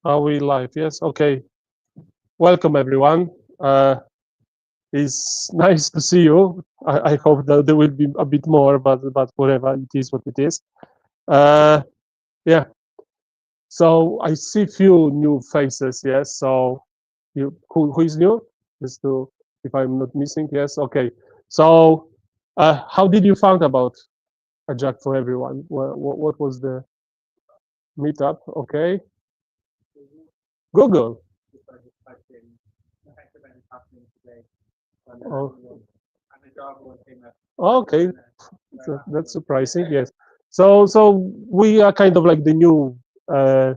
Are we live? Yes. Okay. Welcome, everyone. It's nice to see you. I hope that there will be a bit more, but whatever, it is what it is. Uh, yeah. So I see few new faces. Yes. So who is new? Just to, if I'm not missing. Yes. Okay. So how did you find about a Jack for everyone? What was the meetup? Okay. Google. Oh, okay. So that's surprising. Yes. So we are kind of like the new uh,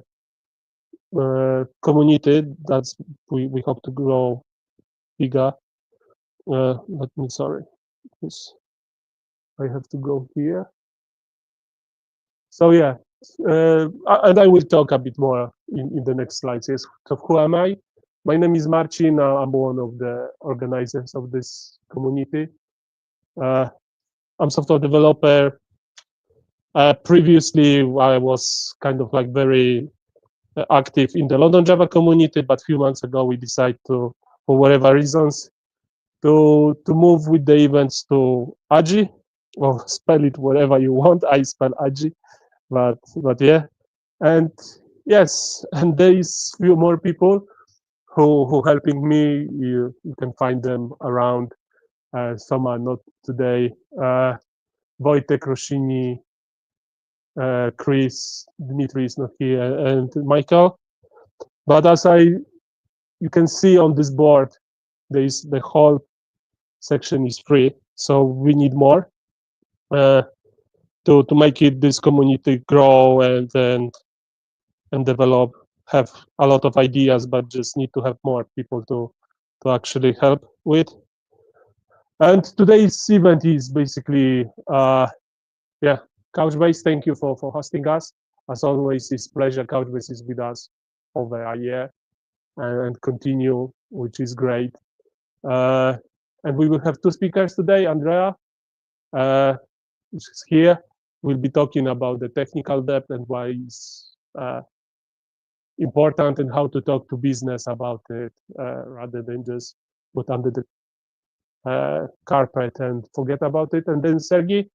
community. That's we hope to grow bigger. Let me sorry. Yes, I have to go here. So yeah, and I will talk a bit more in the next slides. Yes. So who am I? My name is Marcin. I'm one of the organizers of this community. Uh, I'm software developer. Previously, I was kind of like very active in the London Java community, but a few months ago we decided to, for whatever reasons, to move with the events to Agi, or spell it whatever you want. I spell Agi, but yeah, and yes, and there is few more people who helping me. You can find them around. Some are not today. Wojtek Roshini, Chris, Dmitry is not here, and Michael. But as you can see on this board, there is the whole section is free. So we need more uh, to make it this community grow and develop. Have a lot of ideas, but just need to have more people to actually help with. And today's event is basically yeah, Couchbase. Thank you for hosting us. As always, it's pleasure. Couchbase is with us over a year and continue, which is great. Uh, and we will have two speakers today. Andrea, uh, which is here, will be talking about the technical depth and why it's important and how to talk to business about it rather than just put under the carpet and forget about it. And then Sergei,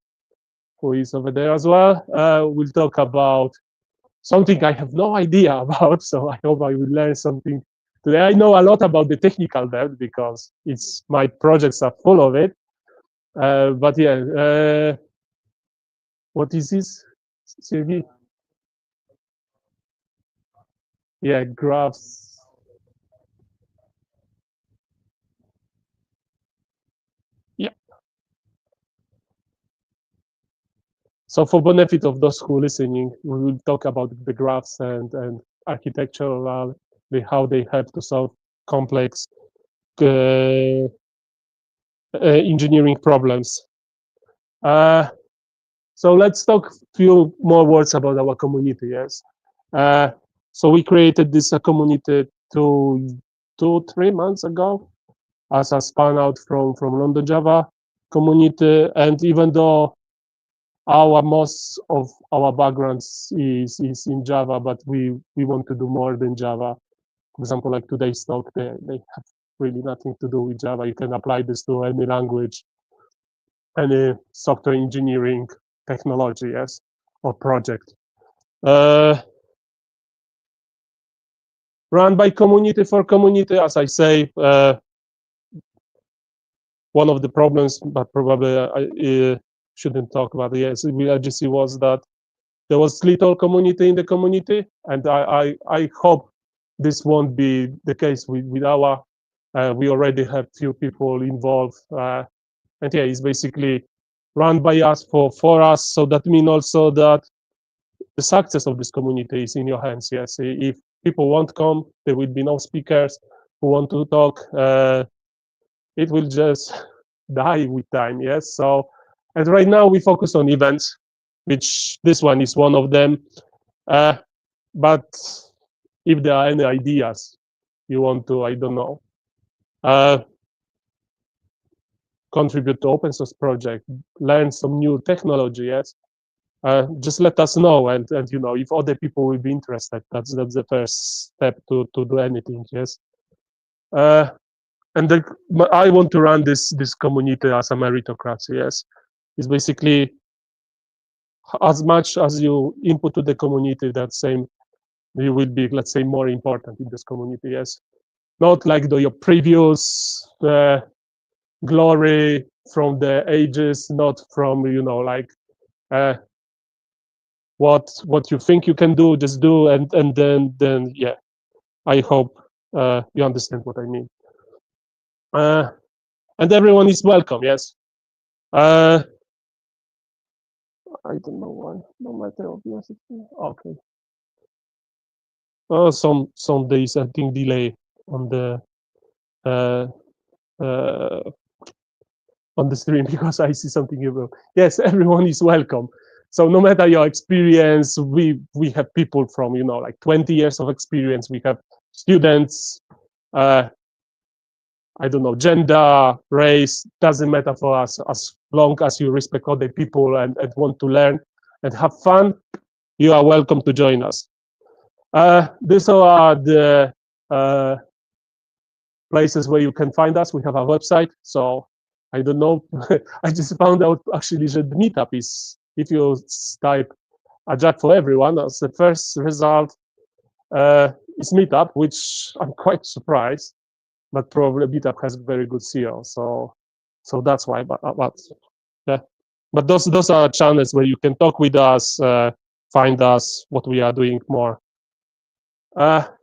who is over there as well, will talk about something I have no idea about. So I hope I will learn something today. I know a lot about the technical depth because it's my projects are full of it. But yeah, what is this, Sergey? Yeah, graphs. Yeah. So for benefit of those who are listening, we will talk about the graphs and architectural, how they help to solve complex uh, engineering problems. Uh, so let's talk a few more words about our community. Yes. Uh, so we created this community 3 months ago as a span out from London Java community. And even though our most of our backgrounds is in Java, but we want to do more than Java. For example, like today's talk, they have really nothing to do with Java. You can apply this to any language, any software engineering technology, yes, or project. Uh, Run by community for community, as I say. One of the problems, but probably I shouldn't talk about it. Yes, with IGC was that there was little community in the community, and I hope this won't be the case with our. We already have few people involved, and yeah, it's basically run by us for us. So that means also that the success of this community is in your hands. Yes, if people won't come, there will be no speakers who want to talk. It will just die with time. Yes, so and right now we focus on events, which this one is one of them. Uh, but if there are any ideas you want to, I don't know, uh, contribute to open source project, learn some new technology, yes, just let us know, and if other people will be interested, that's the first step to do anything. Yes. And I want to run this community as a meritocracy. Yes, it's basically as much as you input to the community, that same you will be, let's say, more important in this community. Yes, not like your previous glory from the ages, not from like uh, what you think you can do, just do, and then yeah. I hope you understand what I mean. And everyone is welcome. Yes. I don't know why. No matter obviously. Okay. Oh, some days I think delay on the uh, uh, on the stream because I see something evil. Yes, everyone is welcome. So no matter your experience, we have people from like 20 years of experience. We have students. Uh, I don't know, gender, race, doesn't matter for us. As long as you respect other people and want to learn and have fun, you are welcome to join us. These are the places where you can find us. We have a website. So I don't know. I just found out actually that the meetup is, if you type a Jack for everyone as the first result, is meetup, which I'm quite surprised, but probably meetup has very good SEO. So that's why. But yeah, but those are channels where you can talk with us, find us, what we are doing more. What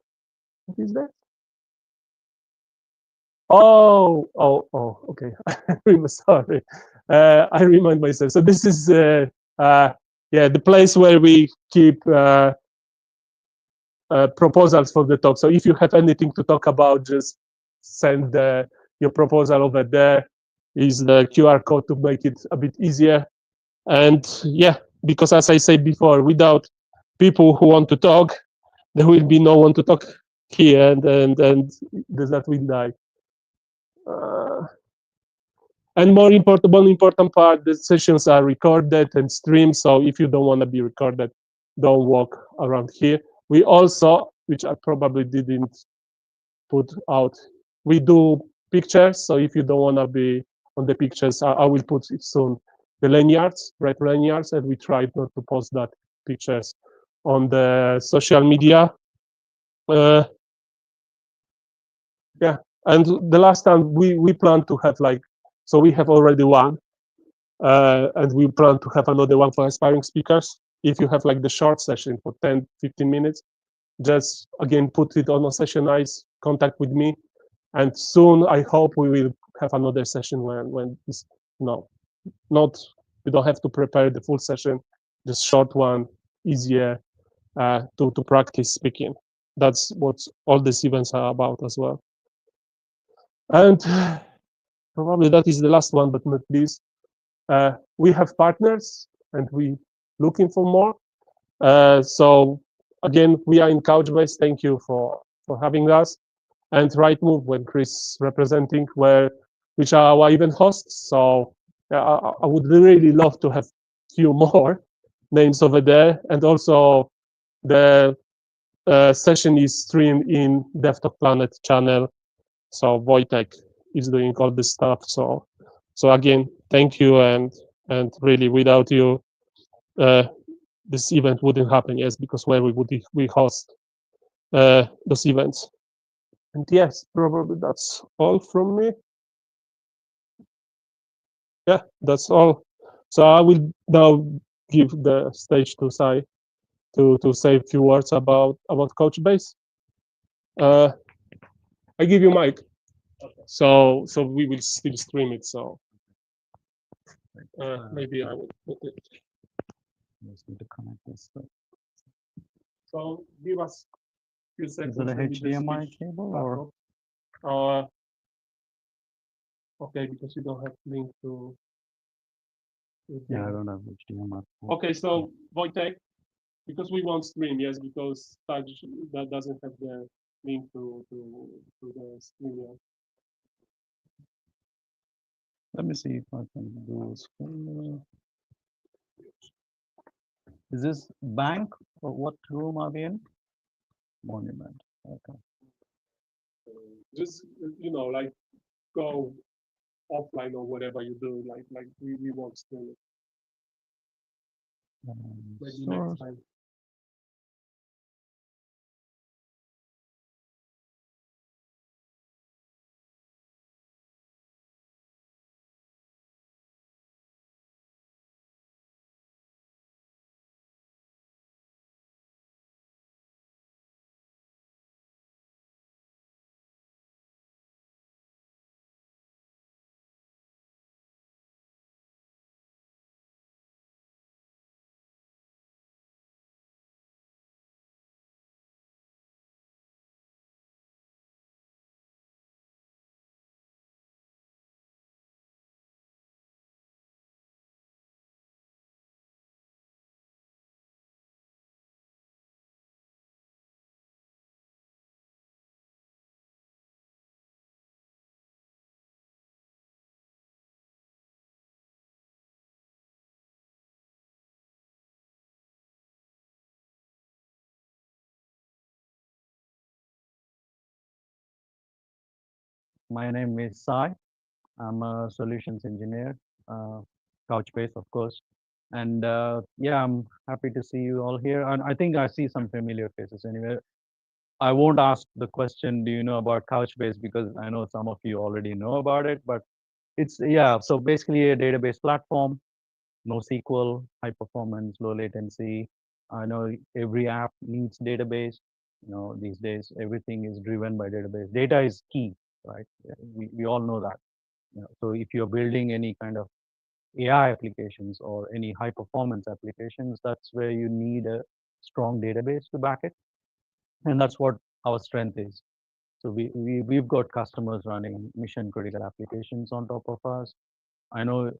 is that? Okay. I'm sorry. I remind myself. So this is yeah, the place where we keep proposals for the talk. So if you have anything to talk about, just send your proposal over there. Is the QR code to make it a bit easier. And yeah, because as I said before, without people who want to talk, there will be no one to talk here, and that will die. And more important, one important part, the sessions are recorded and streamed. So if you don't want to be recorded, don't walk around here. We also, which I probably didn't put out, we do pictures. So if you don't want to be on the pictures, I will put it soon. The lanyards, red lanyards, and we tried not to post that pictures on the social media. Yeah, and the last time we plan to have so we have already one, and we plan to have another one for aspiring speakers. If you have the short session for 10-15 minutes, just again put it on a session ice, contact with me, and soon I hope we will have another session when it's not you don't have to prepare the full session, just short one, easier to practice speaking. That's what all these events are about as well. And probably that is the last one, but not least. We have partners, and we looking for more. So again, we are in Couchbase. Thank you for having us. And Rightmove, when Chris representing, which are our event hosts. So I would really love to have few more names over there. And also the session is streamed in DevTalk Planet channel. So Wojtek is doing all this stuff. So again, thank you, and really without you, this event wouldn't happen. Yes, because where we host those events. And yes, probably that's all from me. Yeah, that's all. So I will now give the stage to Sai to say a few words about Couchbase. I give you mic. So we will still stream it. So maybe I will put it. Just need to connect this. So give us a few seconds. Is it a HDMI cable or? Okay, because you don't have link to. Yeah, I don't have HDMI. Okay, so Wojtek, because we won't stream, yes, because that doesn't have the link to the stream. Let me see if I can do this. Is this bank or what room are we in? Monument. Okay. Just like go offline or whatever you do, like we won't steal it. Maybe next Source. time. My name is Sai. I'm a solutions engineer, uh, Couchbase, of course. And yeah, I'm happy to see you all here. And I think I see some familiar faces anyway. I won't ask the question, do you know about Couchbase? Because I know some of you already know about it, but it's, yeah, so basically a database platform, NoSQL, high performance, low latency. I know every app needs database. These days, everything is driven by database. Data is key, right? We all know that. So if you're building any kind of AI applications or any high performance applications, that's where you need a strong database to back it. And that's what our strength is. So we've got customers running mission critical applications on top of us. I know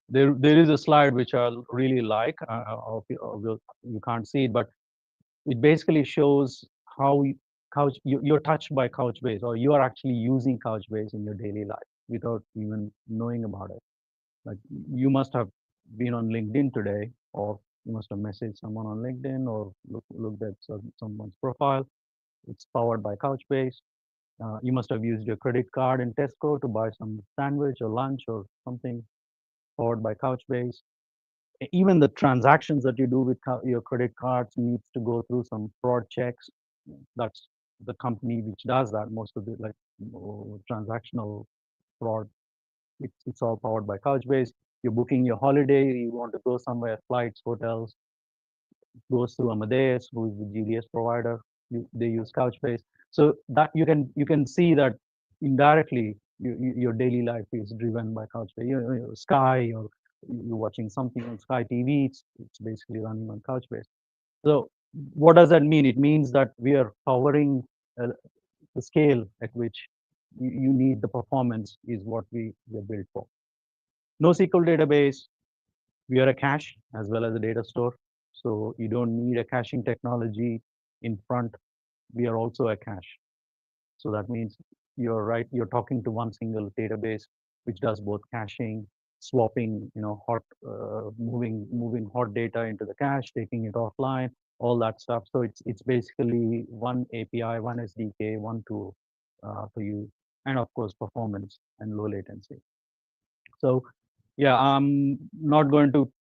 there is a slide which I really like. You can't see it, but it basically shows how you're touched by Couchbase, or you are actually using Couchbase in your daily life without even knowing about it. Like you must have been on LinkedIn today, or you must have messaged someone on LinkedIn, or looked at someone's profile. It's powered by Couchbase. You must have used your credit card in Tesco to buy some sandwich or lunch or something, powered by Couchbase. Even the transactions that you do with your credit cards needs to go through some fraud checks. That's the company which does that. Most of the transactional fraud, it's all powered by Couchbase. You're booking your holiday, you want to go somewhere, flights, hotels, goes through Amadeus, who is the GDS provider. They use Couchbase. So that you can see that indirectly your daily life is driven by Couchbase. Sky, or you're watching something on Sky TV, it's basically running on Couchbase. So what does that mean? It means that we are powering the scale at which you need the performance is what we are built for. NoSQL database, we are a cache as well as a data store. So you don't need a caching technology in front. We are also a cache. So that means you're right, you're talking to one single database, which does both caching, swapping, hot, moving hot data into the cache, taking it offline, all that stuff. So it's basically one API, one SDK, one tool for you, and of course performance and low latency. So yeah, I'm not going to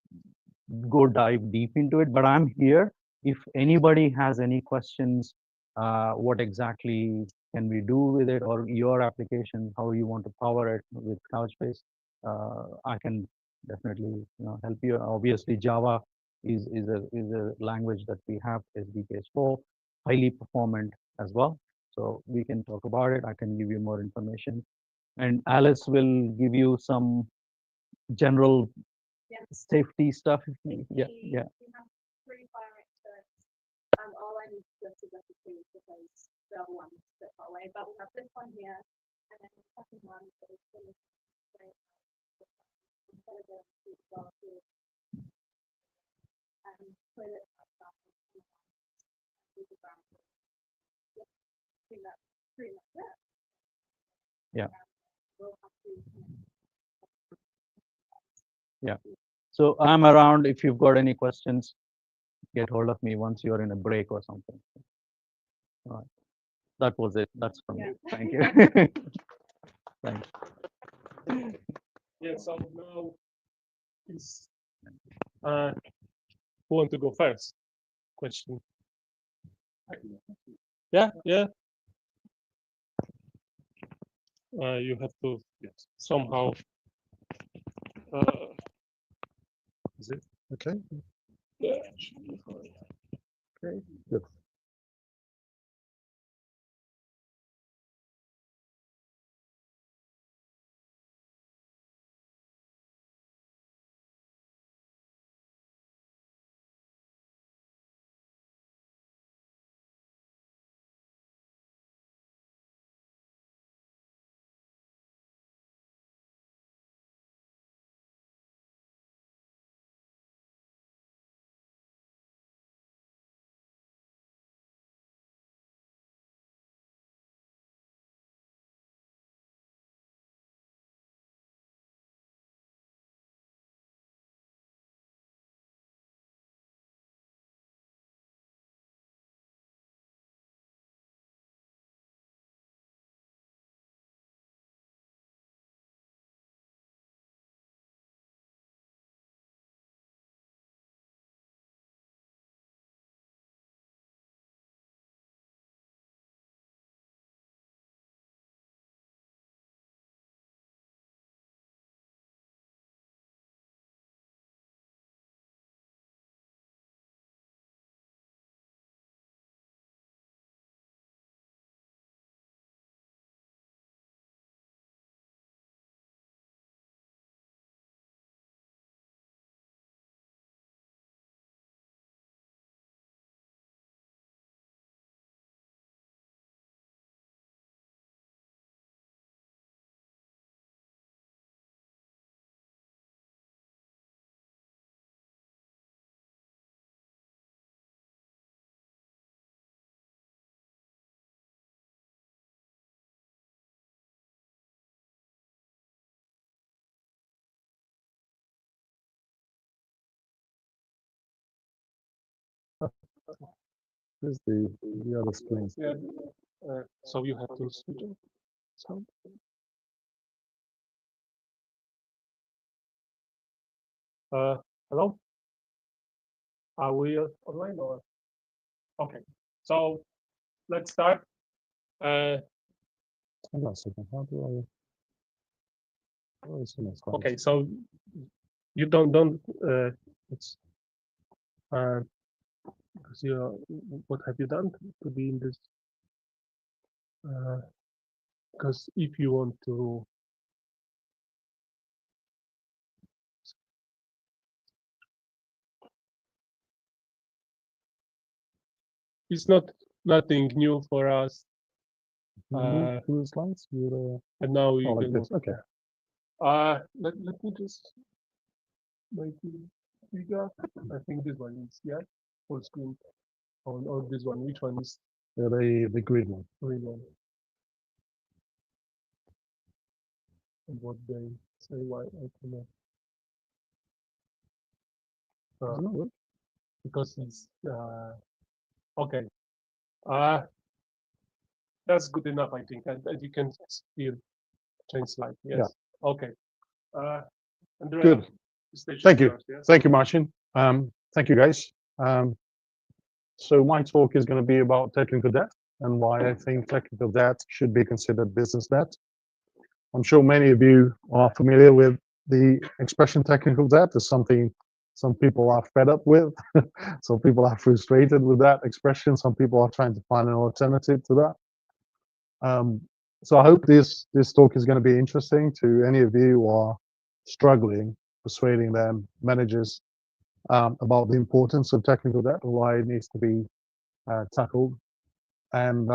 go dive deep into it, but I'm here. If anybody has any questions, what exactly can we do with it, or your application, how you want to power it with Couchbase, I can definitely help you. Obviously, Java is a language that we have SDKs for, highly performant as well. So we can talk about it. I can give you more information, and Alice will give you some general safety stuff. Yeah, yeah. Yeah. Yeah. So I'm around if you've got any questions. get hold of me once you're in a break or something. All right. That was it. That's from me. Thank you. Thanks. Yeah, so now is who want to go first? Question. Yeah, yeah. You have to somehow. Is it Okay. yeah? Should be fine. Okay. Good. Here's the other screen. Yeah. So you have to switch on sound. Hello. Are we online or? Okay. So let's start. Hang on a second. How do I? Oh, it's the next one. Okay. So you don't. It's. Because you. What have you done to be in this? Because if you want to. It's not nothing new for us. Move through the slides. And now you Oh, like can. this. Okay. Let me just make it bigger. I think this one is full screen. Or this one. Which one is Yeah, the grid one. green one? And what they say why I cannot. Doesn't it work? Because it's okay. Uh that's good enough, I think. And you can still change slide. Yes. Yeah. Okay. Andrea, Good. the stage is Thank you. yours, yes? Thank you, Martin. Thank you, guys. So my talk is going to be about technical debt and why I think technical debt should be considered business debt. I'm sure many of you are familiar with the expression technical debt. Is something some people are fed up with. Some people are frustrated with that expression. Some people are trying to find an alternative to that. So I hope this talk is going to be interesting to any of you who are struggling persuading their managers about the importance of technical debt and why it needs to be tackled, and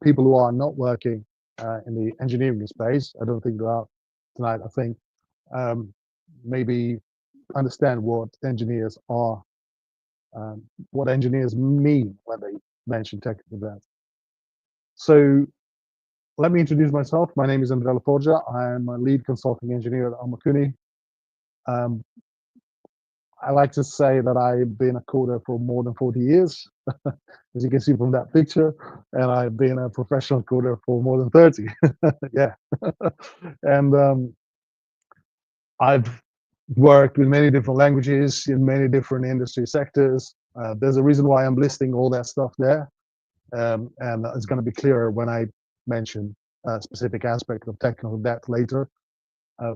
people who are not working in the engineering space. I don't think they're out tonight. I think maybe understand what engineers are, what engineers mean when they mention technical debt. So let me introduce myself. My name is Andrea Laforgia. I'm a lead consulting engineer at Almakuni. I like to say that I've been a coder for more than 40 years, as you can see from that picture, and I've been a professional coder for more than 30. Yeah. And I've worked with many different languages in many different industry sectors. There's a reason why I'm listing all that stuff there. And it's going to be clearer when I mention a specific aspect of technical debt later.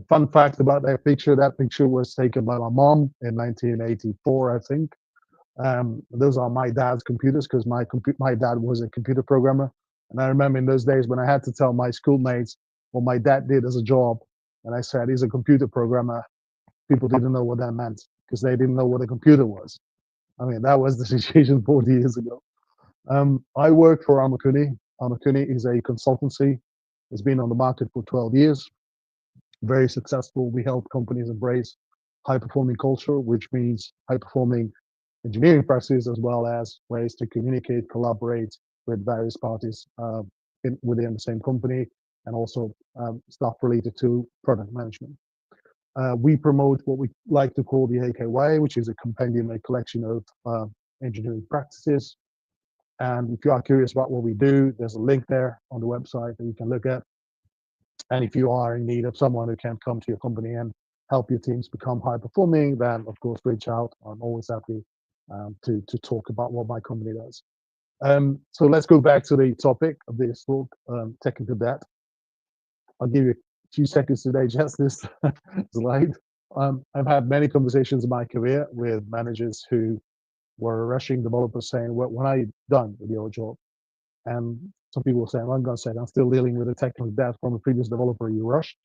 Fun fact about that picture was taken by my mom in 1984, I think. Those are my dad's computers because my dad was a computer programmer. And I remember in those days when I had to tell my schoolmates what my dad did as a job, and I said he's a computer programmer, people didn't know what that meant because they didn't know what a computer was. I mean, that was the situation 40 years ago. I work for Amakuni. Amakuni is a consultancy. It's been on the market for 12 years. Very successful. We help companies embrace high-performing culture, which means high-performing engineering practices as well as ways to communicate, collaborate with various parties within the same company, and also stuff related to product management. We promote what we like to call the AKY, which is a compendium, a collection of engineering practices. And if you are curious about what we do, there's a link there on the website that you can look at. And if you are in need of someone who can come to your company and help your teams become high performing, then of course reach out. I'm always happy to talk about what my company does. So let's go back to the topic of this talk, technical debt. I'll give you a few seconds to digest this slide. I've had many conversations in my career with managers who were rushing developers saying, well, when are you done with your job? And some people were saying, well, I'm going to say, I'm still dealing with a technical debt from a previous developer you rushed.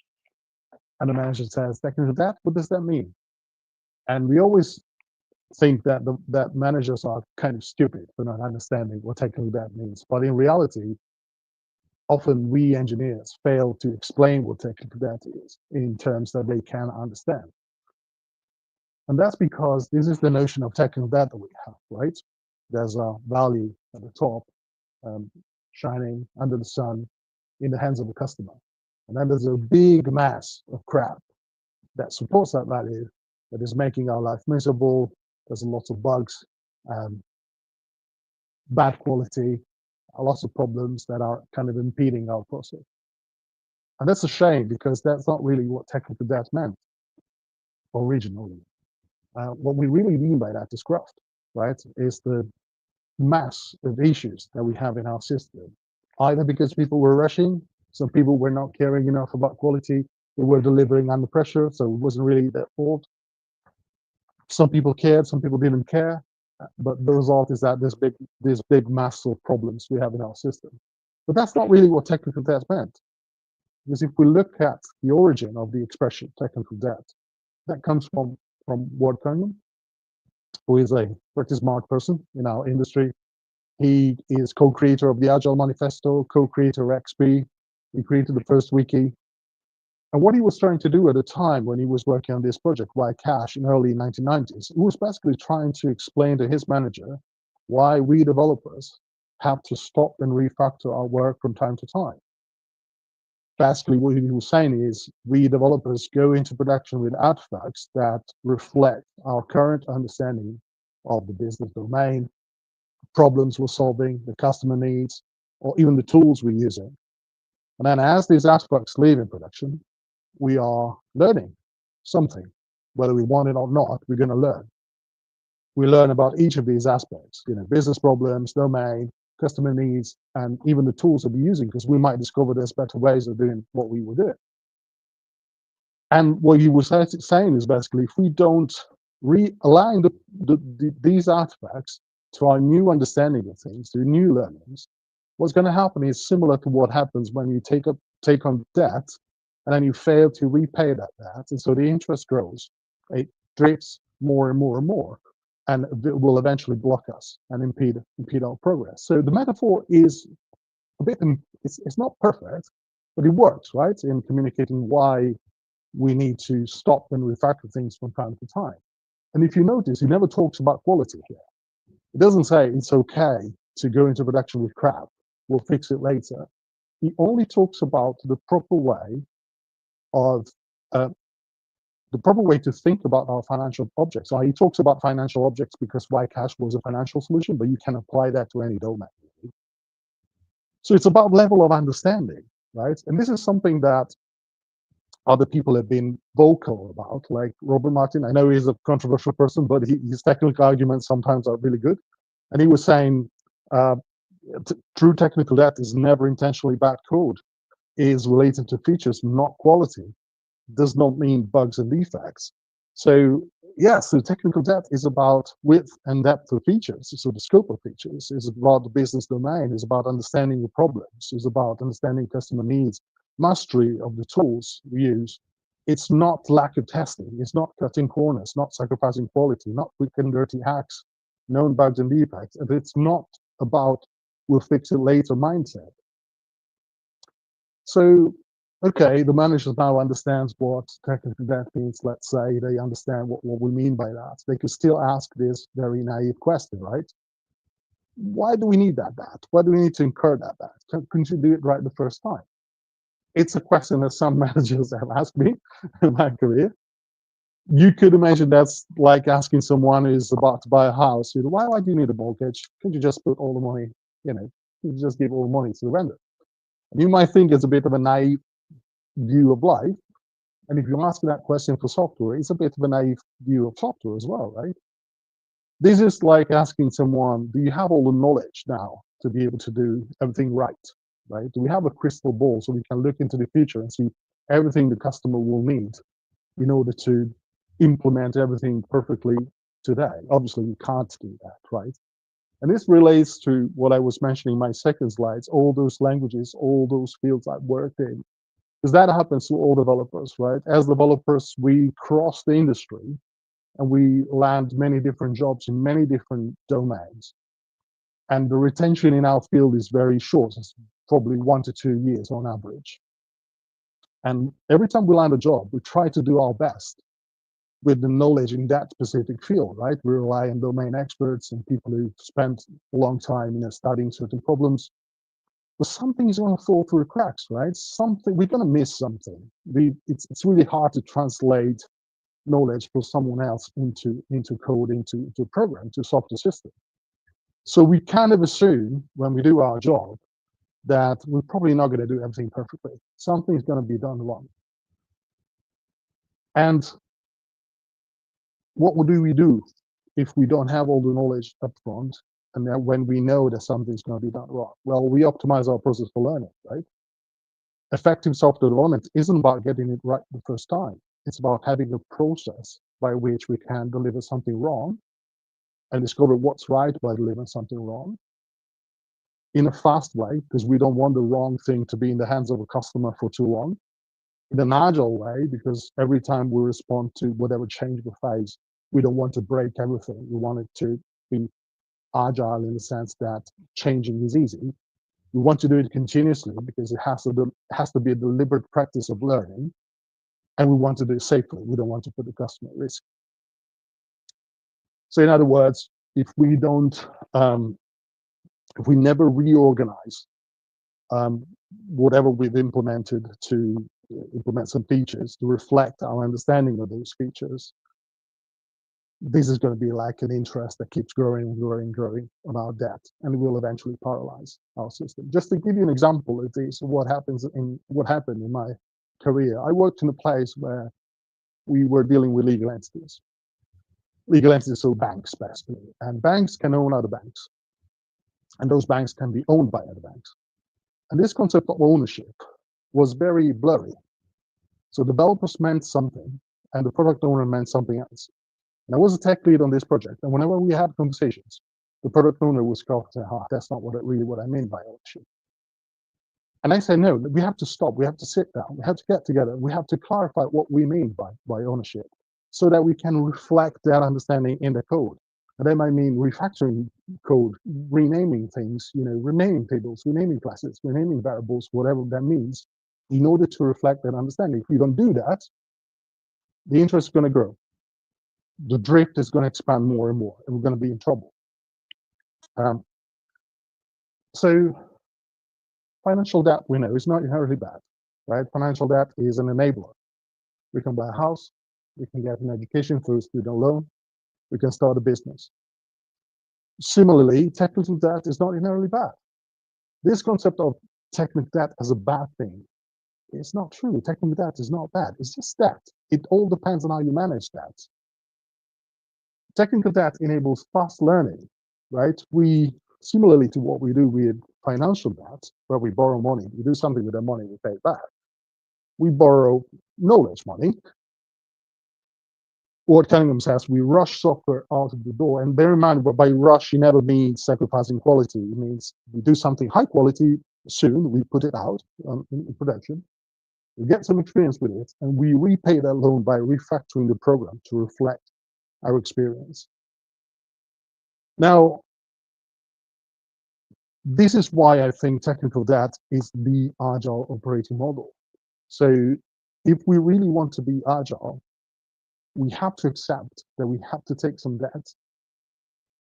And the manager says, technical debt, what does that mean? And we always think that that managers are kind of stupid for not understanding what technical debt means. But in reality, often we engineers fail to explain what technical debt is in terms that they can understand. And that's because this is the notion of technical debt that we have, right? There's a value at the top, shining under the sun in the hands of the customer. And then there's a big mass of crap that supports that value, that is making our life miserable. There's lots of bugs, bad quality, lots of problems that are kind of impeding our process. And that's a shame because that's not really what technical debt meant originally. What we really mean by that is graft, right? Is the mass of issues that we have in our system, either because people were rushing, some people were not caring enough about quality, they were delivering under pressure, so it wasn't really their fault. Some people cared, some people didn't care, but the result is that this big mass of problems we have in our system. But that's not really what technical debt meant. Because if we look at the origin of the expression technical debt, that comes from Ward Cunningham, who is a pretty smart person in our industry. He is co-creator of the Agile Manifesto, co-creator of XP. He created the first wiki. And what he was trying to do at the time when he was working on this project, Why Cache, in early 1990s, he was basically trying to explain to his manager why we developers have to stop and refactor our work from time to time. Basically, what he was saying is we developers go into production with artifacts that reflect our current understanding of the business domain, problems we're solving, the customer needs, or even the tools we're using. And then as these artifacts leave in production, we are learning something. Whether we want it or not, we're going to learn. We learn about each of these aspects, business problems, domain, customer needs, and even the tools that we're using, because we might discover there's better ways of doing what we were doing. And what you were saying is basically, if we don't realign these artifacts to our new understanding of things, to new learnings, what's going to happen is similar to what happens when you take on debt, and then you fail to repay that debt, and so the interest grows. It drifts more and more and more, and it will eventually block us and impede our progress. So the metaphor is a bit, it's not perfect, but it works, right, in communicating why we need to stop and refactor things from time to time. And if you notice, he never talks about quality here. It doesn't say it's okay to go into production with crap, we'll fix it later. He only talks about the proper way of the proper way to think about our financial objects. So he talks about financial objects because Ycash was a financial solution, but you can apply that to any domain. So it's about level of understanding, right? And this is something that other people have been vocal about, like Robert Martin. I know he's a controversial person, but his technical arguments sometimes are really good. And he was saying, true technical debt is never intentionally bad code. It is related to features, not quality. Does not mean bugs and defects. So yes, the technical debt is about width and depth of features. So the scope of features is about the business domain, is about understanding the problems, is about understanding customer needs, mastery of the tools we use. It's not lack of testing, it's not cutting corners, not sacrificing quality, not quick and dirty hacks, known bugs and defects. And it's not about we'll fix it later mindset. So okay, the manager now understands what technical debt means. Let's say they understand what we mean by that. They could still ask this very naive question, right? Why do we need that debt? Why do we need to incur that debt? Couldn't you do it right the first time? It's a question that some managers have asked me in my career. You could imagine that's like asking someone who's about to buy a house, why do you need a mortgage? Could you just put all the money, you just give all the money to the vendor? And you might think it's a bit of a naive view of life. And if you ask that question for software, it's a bit of a naive view of software as well, right? This is like asking someone, do you have all the knowledge now to be able to do everything right? Do we have a crystal ball so we can look into the future and see everything the customer will need in order to implement everything perfectly today? Obviously, you can't do that, right? And this relates to what I was mentioning in my second slides, all those languages, all those fields I've worked in. Because that happens to all developers, right? As developers, we cross the industry and we land many different jobs in many different domains. And the retention in our field is very short. It's probably 1 to 2 years on average. And every time we land a job, we try to do our best with the knowledge in that specific field, right? We rely on domain experts and people who spent a long time, studying certain problems. But something is going to fall through the cracks, right? We're going to miss something. It's really hard to translate knowledge for someone else into code, into a program, to software system. So we kind of assume when we do our job that we're probably not going to do everything perfectly. Something's going to be done wrong. And what do we do if we don't have all the knowledge up front, and then when we know that something's going to be done wrong? Well, we optimize our process for learning, right? Effective software development isn't about getting it right the first time. It's about having a process by which we can deliver something wrong and discover what's right by delivering something wrong in a fast way, because we don't want the wrong thing to be in the hands of a customer for too long. In an agile way, because every time we respond to whatever change we face, we don't want to break everything. We want it to be agile in the sense that changing is easy. We want to do it continuously because it has to be a deliberate practice of learning, and we want to do it safely. We don't want to put the customer at risk. So in other words, if we never reorganize whatever we've implemented to implement some features to reflect our understanding of those features, this is going to be like an interest that keeps growing and growing and growing on our debt, and it will eventually paralyze our system. Just to give you an example of this, what happened in my career, I worked in a place where we were dealing with legal entities. Legal entities, so banks basically, and banks can own other banks, and those banks can be owned by other banks. And this concept of ownership was very blurry. So developers meant something, and the product owner meant something else. And I was a tech lead on this project, and whenever we had conversations, the product owner would scoff and say, that's not really what I mean by ownership. And I said, no, we have to stop. We have to sit down. We have to get together. We have to clarify what we mean by ownership so that we can reflect that understanding in the code. And that might mean refactoring code, renaming things, renaming tables, renaming classes, renaming variables, whatever that means, in order to reflect that understanding. If you don't do that, the interest is going to grow. The drift is going to expand more and more, and we're going to be in trouble. So financial debt, we know, is not inherently bad, right? Financial debt is an enabler. We can buy a house, we can get an education through a student loan, we can start a business. Similarly, technical debt is not inherently bad. This concept of technical debt as a bad thing is not true. Technical debt is not bad. It's just debt. It all depends on how you manage that. Technical debt enables fast learning, right? We, similarly to what we do with financial debt, where we borrow money, we do something with the money, we pay it back. We borrow knowledge money. What Cunningham says, we rush software out of the door. And bear in mind, by rush, it never means sacrificing quality. It means we do something high quality soon, we put it out in production, we get some experience with it, and we repay that loan by refactoring the program to reflect our experience. Now, this is why I think technical debt is the agile operating model. So if we really want to be agile, we have to accept that we have to take some debt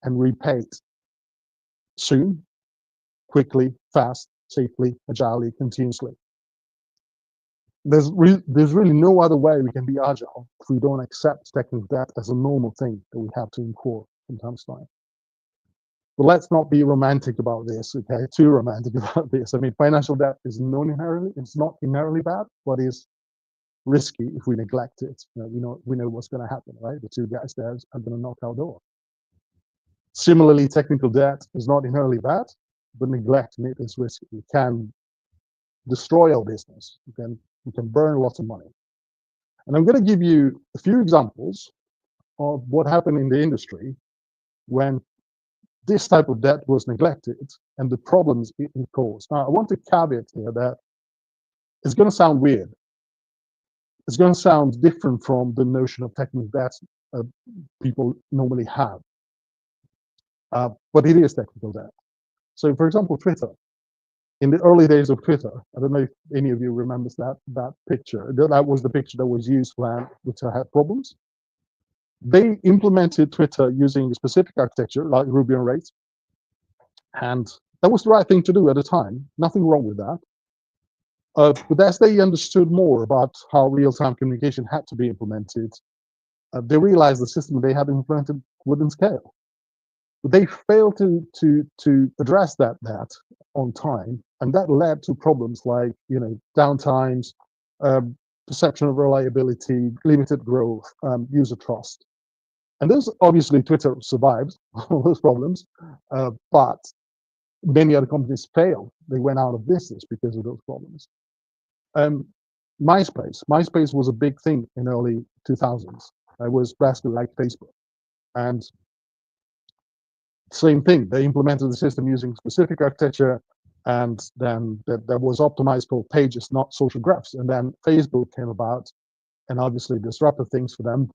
and repay it soon, quickly, fast, safely, agilely, continuously. There's really no other way we can be agile if we don't accept technical debt as a normal thing that we have to incur from time to time. But let's not be romantic about this, okay? Too romantic about this. I mean, financial debt is not inherently bad, but is risky if we neglect it. We know what's going to happen, right? The two guys there are going to knock our door. Similarly, technical debt is not inherently bad, but neglecting it is risky. It can destroy our business. We can burn lots of money. And I'm going to give you a few examples of what happened in the industry when this type of debt was neglected and the problems it caused. Now, I want to caveat here that it's going to sound weird. It's going to sound different from the notion of technical debt people normally have. But it is technical debt. So, for example, Twitter. In the early days of Twitter, I don't know if any of you remembers that picture. That was the picture that was used when Twitter had problems. They implemented Twitter using a specific architecture like Ruby on Rails, and that was the right thing to do at the time. Nothing wrong with that. But as they understood more about how real-time communication had to be implemented, they realized the system they had implemented wouldn't scale. But they failed to address that on time, and that led to problems like downtimes, perception of reliability, limited growth, user trust. And those, obviously, Twitter survived all those problems, but many other companies failed. They went out of business because of those problems. MySpace was a big thing in early 2000s. It was basically like Facebook. And same thing, they implemented the system using specific architecture, and then that was optimized for pages, not social graphs. And then Facebook came about and obviously disrupted things for them.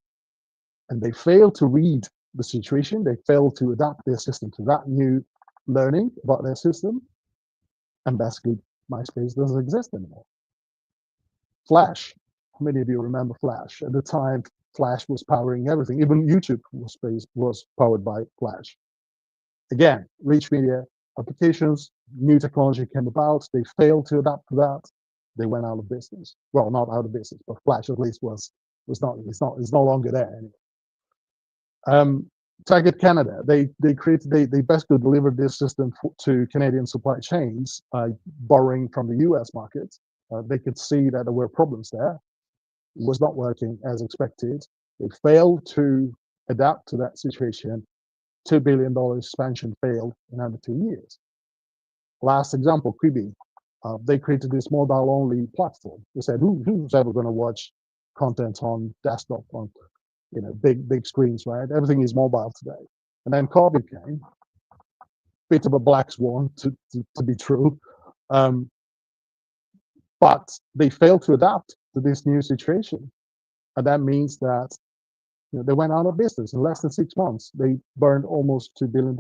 And they failed to read the situation. They failed to adapt their system to that new learning about their system. And basically, MySpace doesn't exist anymore. Flash. How many of you remember Flash? At the time, Flash was powering everything. Even YouTube was powered by Flash. Again, rich media applications, new technology came about. They failed to adapt to that. They went out of business. Well, not out of business, but Flash at least it's no longer there anymore. Target Canada, they basically delivered this system to Canadian supply chains by borrowing from the US market. They could see that there were problems there. It was not working as expected. They failed to adapt to that situation. $2 billion expansion failed in under 2 years. Last example, Quibi. They created this mobile-only platform. They said, who's ever going to watch content on desktop, on big screens, right? Everything is mobile today. And then COVID came, bit of a black swan to be true. But they failed to adapt to this new situation. And that means that they went out of business. In less than 6 months, they burned almost $2 billion.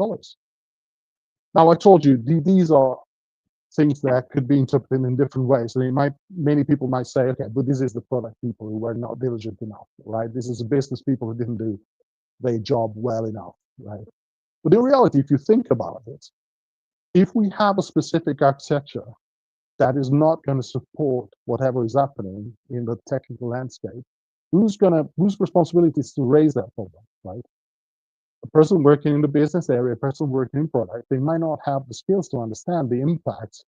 Now, I told you, these are things that could be interpreted in different ways. Many people might say, okay, but this is the product people who were not diligent enough, right? This is the business people who didn't do their job well enough, right? But in reality, if you think about it, if we have a specific architecture that is not going to support whatever is happening in the technical landscape, whose responsibility is to raise that problem, right? A person working in the business area, a person working in product, they might not have the skills to understand the impact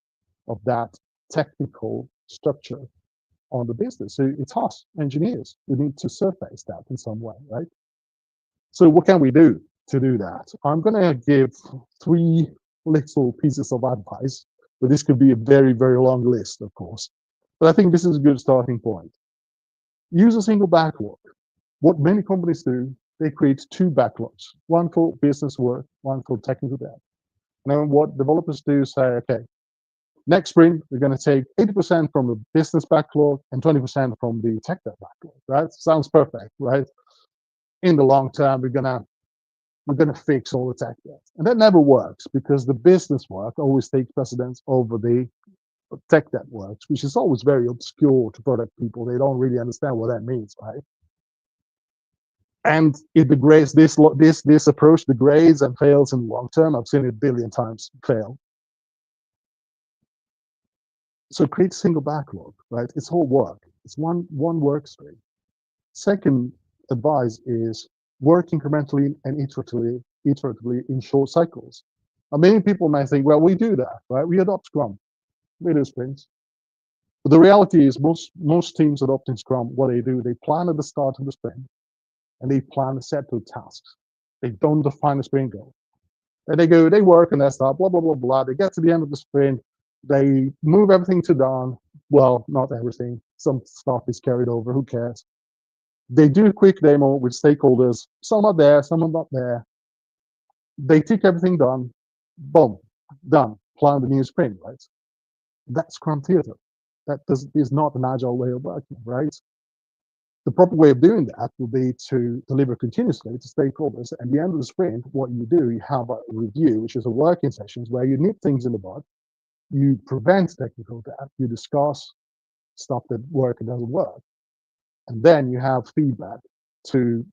of that technical structure on the business. So it's us, engineers, who need to surface that in some way, right? So what can we do to do that? I'm going to give 3 little pieces of advice, but this could be a very, very long list, of course. But I think this is a good starting point. Use a single backlog. What many companies do, they create 2 backlogs, one for business work, one for technical debt. Now, what developers do is say, okay, next sprint, we're going to take 80% from the business backlog and 20% from the tech debt backlog, right? Sounds perfect, right? In the long term, we're gonna fix all the tech debt, and that never works because the business work always takes precedence over the tech debt works, which is always very obscure to product people. They don't really understand what that means, right? And it degrades this approach degrades and fails in the long term. I've seen it a billion times fail. So create a single backlog, right? It's all work. It's one work stream. Second advice is work incrementally and iteratively in short cycles. Now, many people might think, well, we do that, right? We adopt Scrum, we do sprints. But the reality is most teams adopting Scrum, what they do, they plan at the start of the sprint and they plan a set of tasks. They don't define a sprint goal. And they work and they start, blah, blah, blah, blah. They get to the end of the sprint, they move everything to done. Well, not everything. Some stuff is carried over, who cares? They do a quick demo with stakeholders. Some are there, some are not there. They tick everything done. Boom, done. Plan the new sprint, right? That's Scrum theater. That is not an agile way of working, right? The proper way of doing that would be to deliver continuously to stakeholders. At the end of the sprint, what you do, you have a review, which is a working sessions where you nip things in the bud, you prevent technical debt, you discuss stuff that works and doesn't work, and then you have feedback to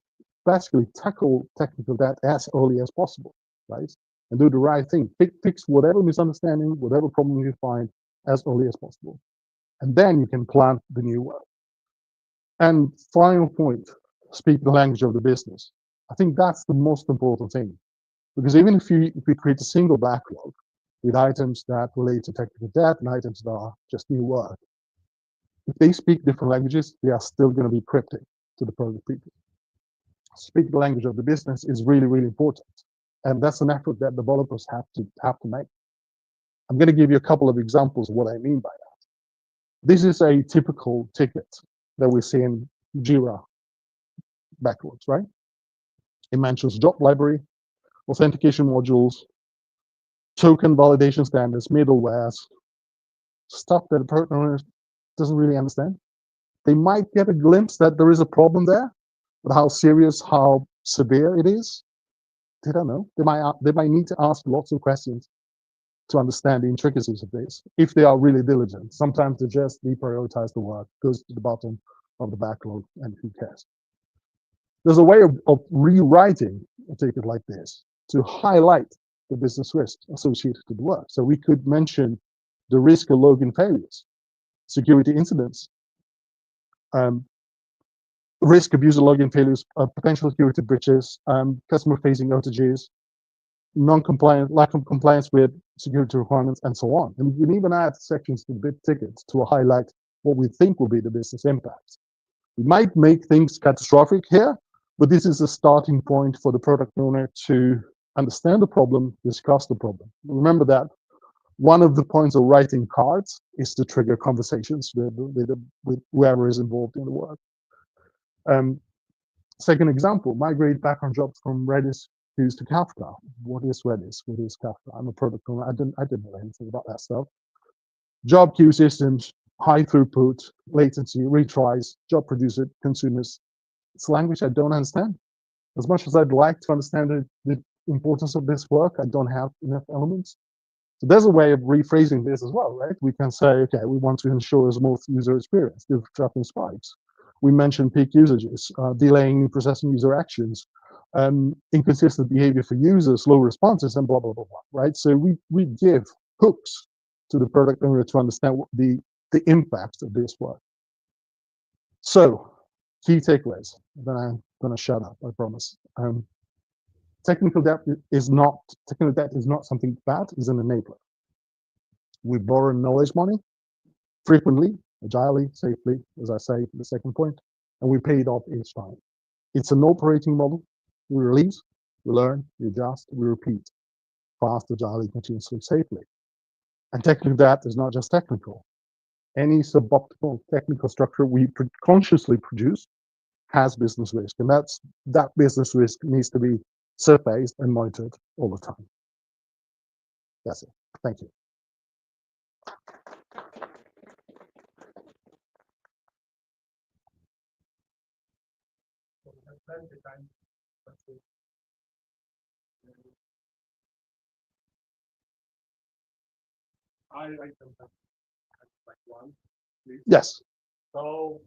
basically tackle technical debt as early as possible, right? And do the right thing. Fix whatever misunderstanding, whatever problem you find as early as possible. And then you can plan the new work. And final point, speak the language of the business. I think that's the most important thing. Because even if we create a single backlog with items that relate to technical debt and items that are just new work, if they speak different languages, they are still going to be cryptic to the product people. Speak the language of the business is really, really important. And that's an effort that developers have to make. I'm going to give you a couple of examples of what I mean by that. This is a typical ticket that we see in Jira backlogs, right? It mentions job library, authentication modules, token validation standards, middlewares, stuff that a product owner doesn't really understand. They might get a glimpse that there is a problem there, but how serious, how severe it is, they don't know. They might need to ask lots of questions to understand the intricacies of this, if they are really diligent. Sometimes they just deprioritize the work, goes to the bottom of the backlog, and who cares? There's a way of rewriting a ticket like this to highlight the business risks associated with the work. So we could mention the risk of login failures, security incidents, risk of user login failures, potential security breaches, customer-facing outages, non-compliant, lack of compliance with security requirements, and so on. And we can even add sections to bid tickets to highlight what we think will be the business impact. We might make things catastrophic here, but this is a starting point for the product owner to understand the problem, discuss the problem. Remember that one of the points of writing cards is to trigger conversations with whoever is involved in the work. Second example, migrate background jobs from Redis queues to Kafka. What is Redis? What is Kafka? I'm a product owner. I didn't know anything about that stuff. Job queue systems, high throughput, latency, retries, job producer, consumers. It's language I don't understand. As much as I'd like to understand the importance of this work, I don't have enough elements. So there's a way of rephrasing this as well, right? We can say, okay, we want to ensure a smooth user experience, give traffic spikes. We mentioned peak usages, delaying processing user actions, inconsistent behavior for users, slow responses, and blah, blah, blah, blah, right? So we give hooks to the product owner to understand what the impact of this work. So Key takeaways. Then I'm going to shut up, I promise. Technical debt is not something bad, it's an enabler. We borrow knowledge money frequently, agilely, safely, as I say, the second point, and we pay it off each time. It's an operating model. We release, we learn, we adjust, we repeat, fast, agilely, continuously, safely. And technical debt is not just technical. Any suboptimal technical structure we consciously produce has business risk, and that business risk needs to be surfaced and monitored all the time. That's it. Thank you. I can have like one, please. Yes. So,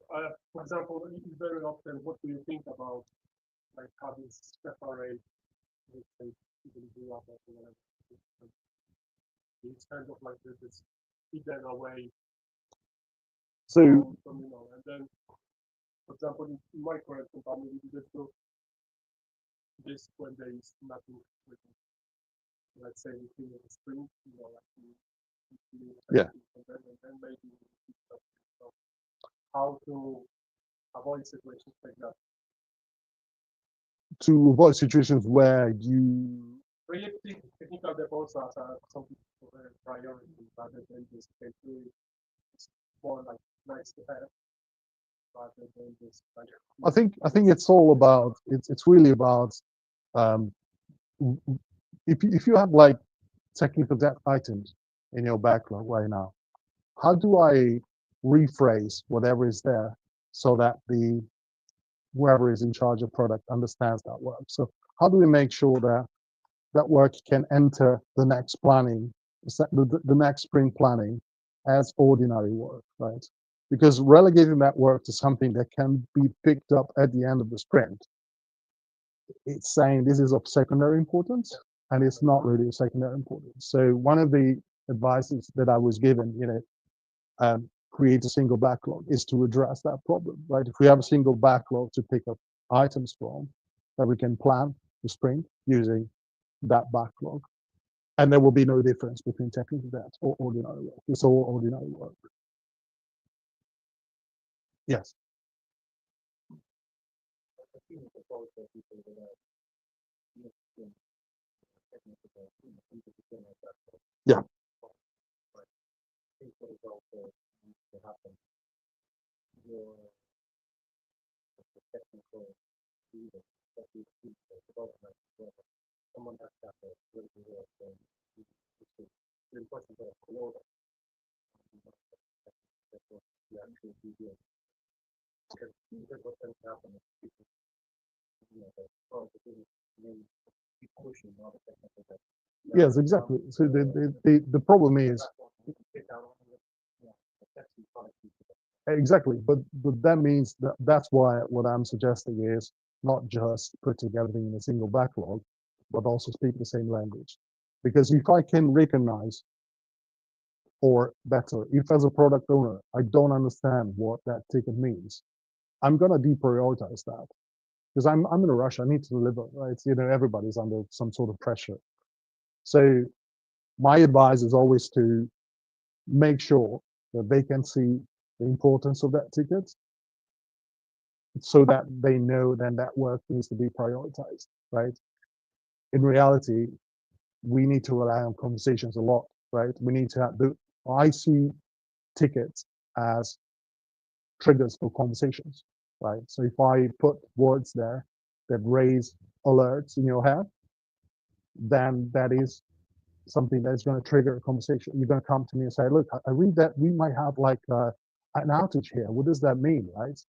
for example, very often, what do you think about like having separate, let's say, even do up or whatever? It's kind of like this hidden away So, from, and then, for example, in my current company, we just do this when there is nothing, let's say, we finish the sprint, like Yeah. and then maybe so how to avoid situations like that. to avoid situations where you Really, technical defaults are something priority rather than just basically it's more like nice to have rather than just like. I think it's all about it's really about if you have like technical debt items in your backlog right now, how do I rephrase whatever is there so that whoever is in charge of product understands that work? So how do we make sure that that work can enter the next planning, the next sprint planning as ordinary work, right? Because relegating that work to something that can be picked up at the end of the sprint, it's saying this is of secondary importance, and it's not really of secondary importance. So one of the advices that I was given, create a single backlog, is to address that problem, right? If we have a single backlog to pick up items from, that we can plan the sprint using that backlog, and there will be no difference between technical debt or ordinary work. It's all ordinary work. Yes. Yeah. Yes, exactly. So the problem is exactly, but that means that's why what I'm suggesting is not just putting everything in a single backlog, but also speak the same language. Because if I can recognize, or better, if as a product owner I don't understand what that ticket means, I'm gonna deprioritize that because I'm in a rush. I need to deliver, right? Everybody's under some sort of pressure. So my advice is always to make sure that they can see the importance of that ticket so that they know then that work needs to be prioritized, right? In reality, we need to rely on conversations a lot, right? We need to have I see tickets as triggers for conversations, right? So if I put words there that raise alerts in your head, then that is something that's going to trigger a conversation. You're going to come to me and say, look, I read that we might have like an outage here. What does that mean, right?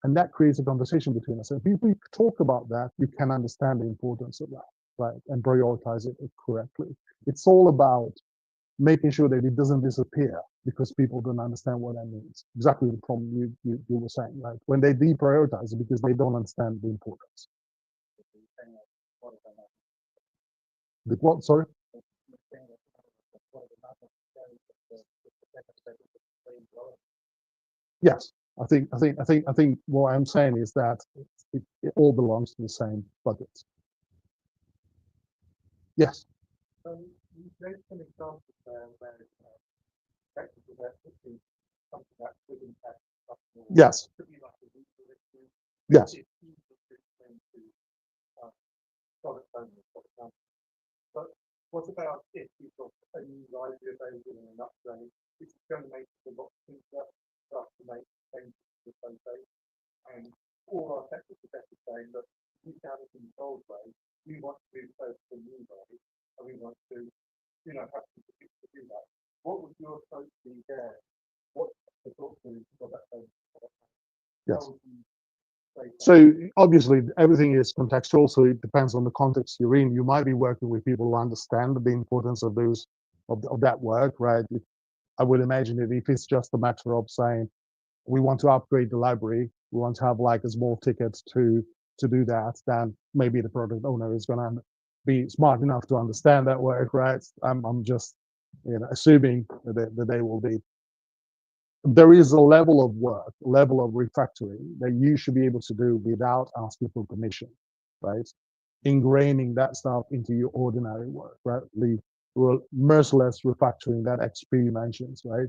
And that creates a conversation between us. And if we talk about that, you can understand the importance of that, right? And prioritize it correctly. It's all about making sure that it doesn't disappear because people don't understand what that means. Exactly the problem you were saying, right? When they deprioritize it because they don't understand the importance. The what? Sorry. Yes, I think what I'm saying is that it all belongs to the same bucket. Yes. You gave some examples there where technical debt would be something that could impact customer. Yes. Could be like a legal issue. Yes. It's easy to explain to product owners, for example. But what about if you've got a new library available in an upgrade, which is going to make it a lot simpler for us to make changes to the code base? And all our technical debt is saying that we have it in the old way, we want to move over to the new way, and we want to, have to do that. What would your approach be there? What the thought is for that phone? Yes. So obviously everything is contextual, so it depends on the context you're in. You might be working with people who understand the importance of those of that work, right? I would imagine that if it's just a matter of saying we want to upgrade the library, we want to have like a small ticket to do that, then maybe the product owner is going to be smart enough to understand that work, right? I'm just assuming that they will be. There is a level of work, level of refactoring that you should be able to do without asking for permission, right? Ingraining that stuff into your ordinary work, right? The merciless refactoring that XP mentions, right?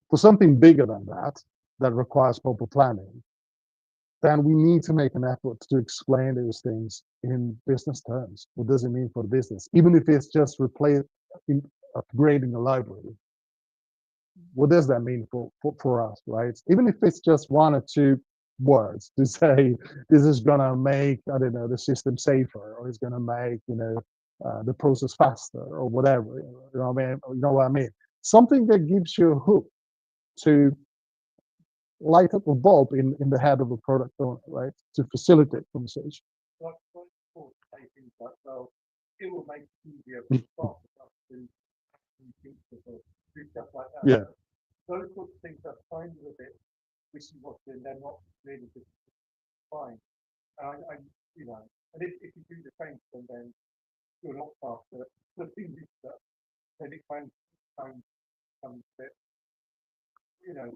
For something bigger than that, that requires proper planning, then we need to make an effort to explain those things in business terms. What does it mean for the business? Even if it's just upgrading a library, what does that mean for us, right? Even if it's just one or two words to say this is gonna make, I don't know, the system safer, or it's gonna make the process faster, or whatever. You know what I mean? You know what I mean? Something that gives you a hook to light up a bulb in the head of a product owner, right? To facilitate conversation. Like say things like, well, it will make it easier for staff to do stuff like that. Yeah. Those sorts of things are kind of a bit wishy-washy, and they're not really just fine. And if you do the same thing, then you're not faster. The thing is that then it kind of comes a bit,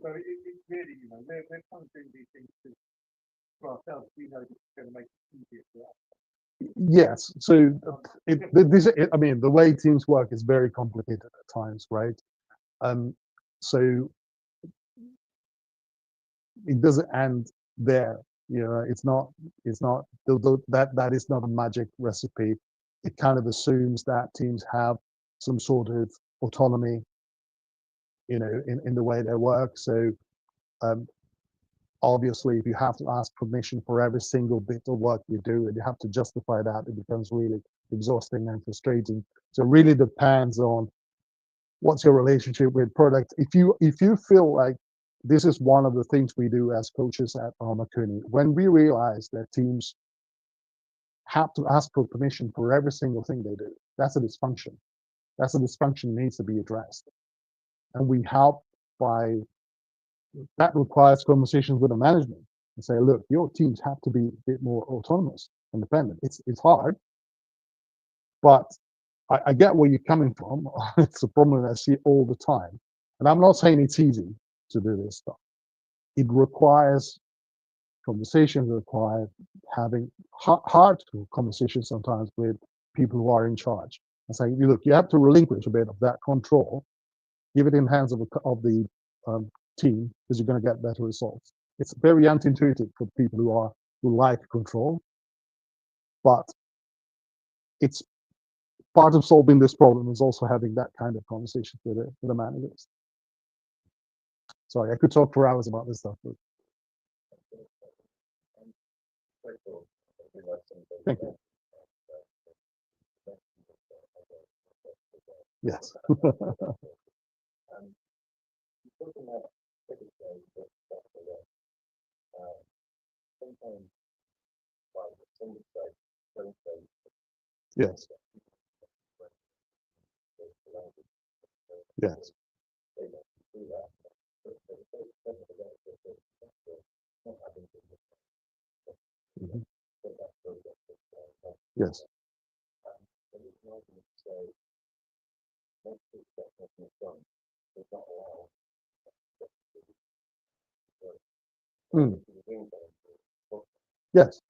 so it's really, we're kind of doing these things for ourselves. We know that it's going to make it easier for us. Yes. So I mean, the way teams work is very complicated at times, right? So it doesn't end there. It's not that is not a magic recipe. It kind of assumes that teams have some sort of autonomy, in the way they work. So obviously, if you have to ask permission for every single bit of work you do, and you have to justify that, it becomes really exhausting and frustrating. So it really depends on what's your relationship with product. If you feel like this is one of the things we do as coaches at Armakuni, when we realize that teams have to ask for permission for every single thing they do, that's a dysfunction. That's a dysfunction needs to be addressed. And we help by, that requires conversations with the management and say, look, your teams have to be a bit more autonomous, independent. It's hard, but I get where you're coming from. It's a problem that I see all the time. And I'm not saying it's easy to do this stuff. It requires conversations, require having hard conversations sometimes with people who are in charge and saying, look, you have to relinquish a bit of that control, give it in hands of the team, because you're going to get better results. It's very anti-intuitive for people who like control, but it's part of solving this problem is also having that kind of conversation with the managers. Sorry, I could talk for hours about this stuff. But... Thank you. Yes. Yes. Yes. Mm-hmm. Yes. Mm. Yes.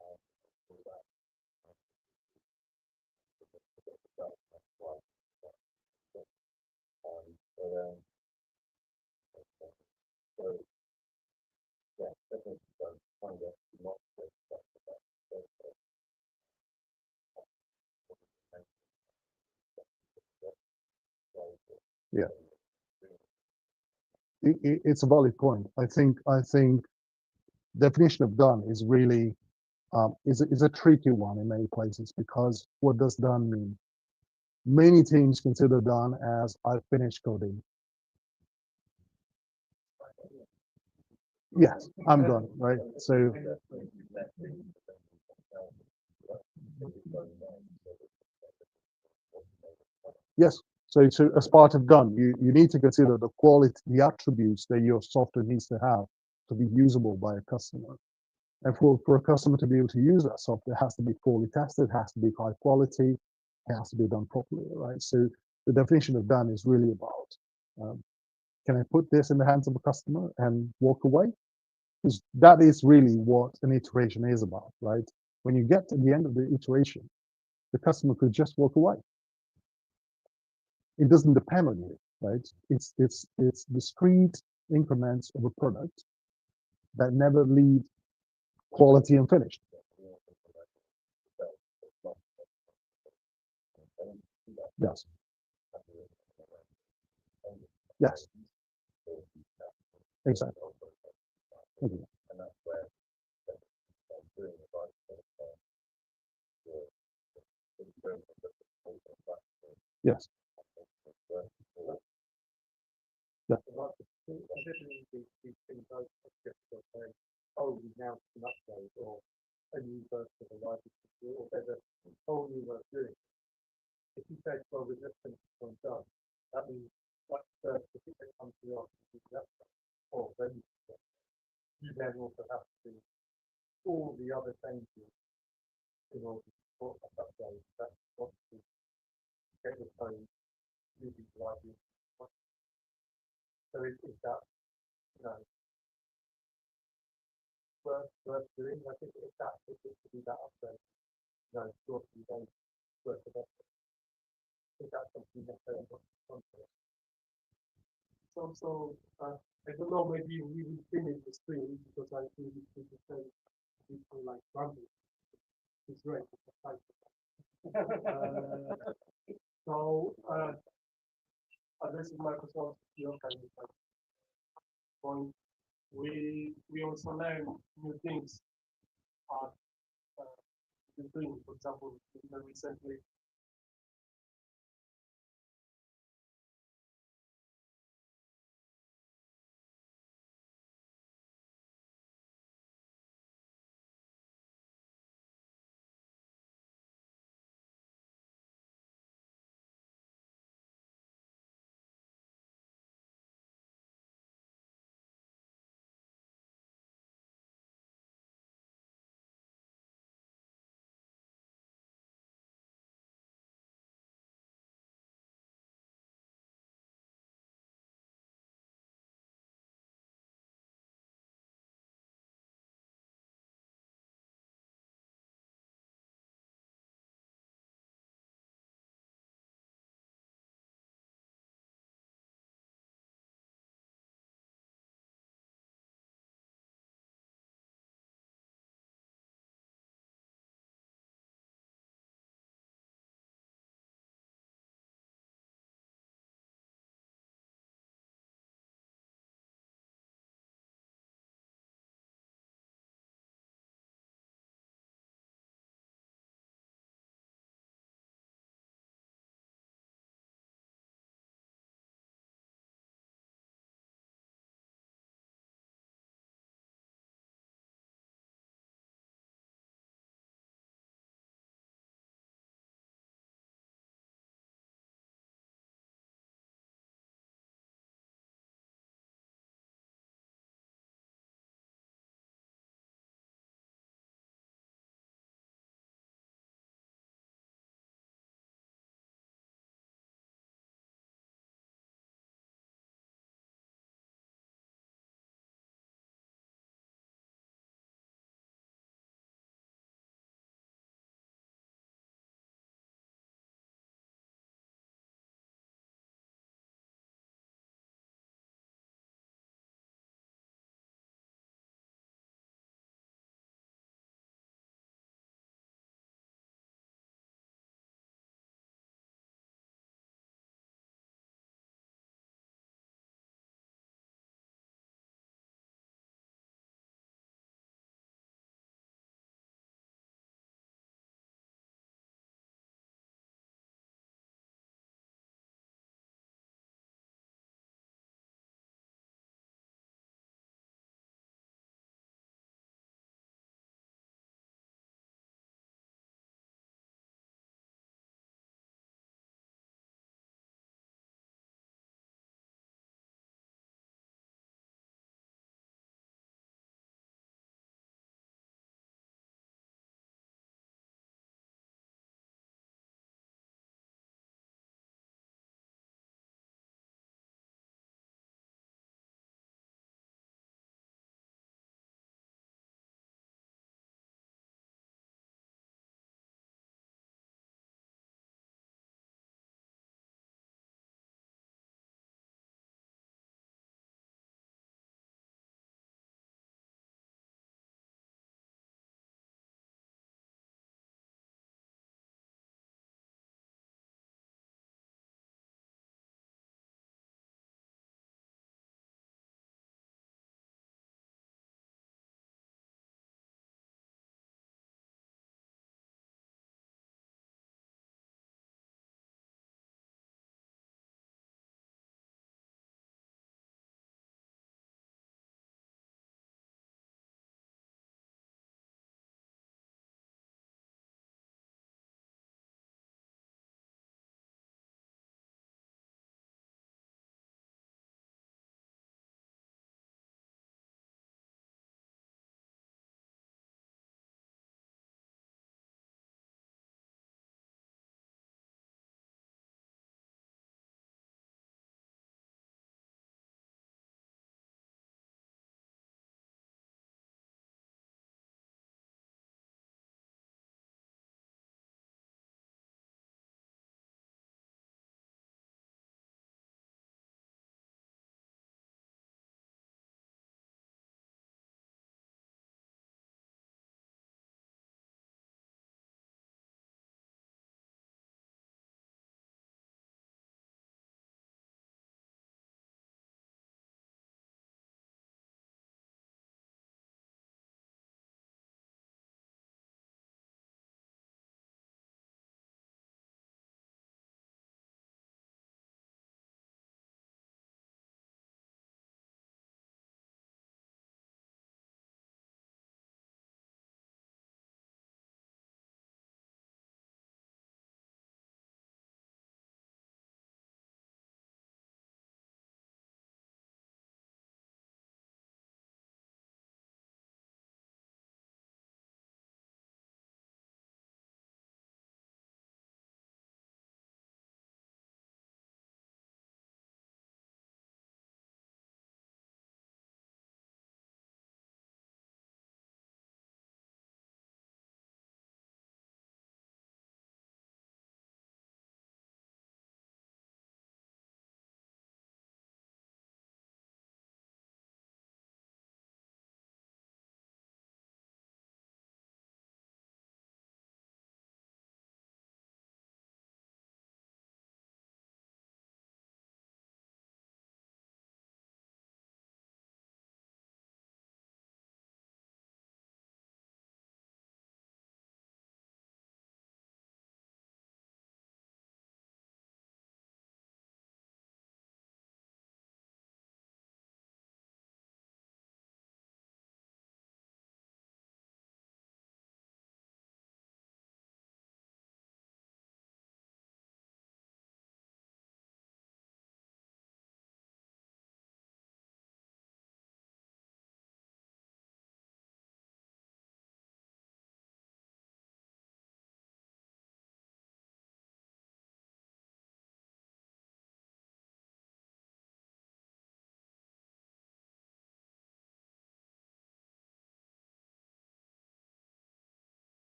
Yeah. It's a valid point. I think definition of done is really is a tricky one in many places, because what does done mean? Many teams consider done as I finished coding. Yes, I'm done, right? So yes, so as part of done, you need to consider the quality, the attributes that your software needs to have to be usable by a customer. And for a customer to be able to use that software, it has to be fully tested, has to be high quality, it has to be done properly, right? So the definition of done is really about, can I put this in the hands of a customer and walk away? Because that is really what an iteration is about, right? When you get to the end of the iteration, the customer could just walk away. It doesn't depend on you, right? It's discrete increments of a product that never leave quality and finished. Yes. Yes. Exactly. Okay. Yes. Yeah. Traditionally, these things are just saying, oh, we now can upload, or a new version of a library, or there's a whole new way of doing it. If you say, well, we're just finished one done, that means like the ticket comes to your upload, or then you then also have to do all the other changes in order to support that upload. That's what to get the code using the library. So is that, you know, worth doing? I think if that, if it to do that upgrade, you know, sure you don't worth the best. I think that's something that they want to consider. So, I don't know, maybe we will finish the stream because I think we should say people like Rumble. It's great. So, this is Microsoft, your kind of point. We also learn new things are doing, for example, recently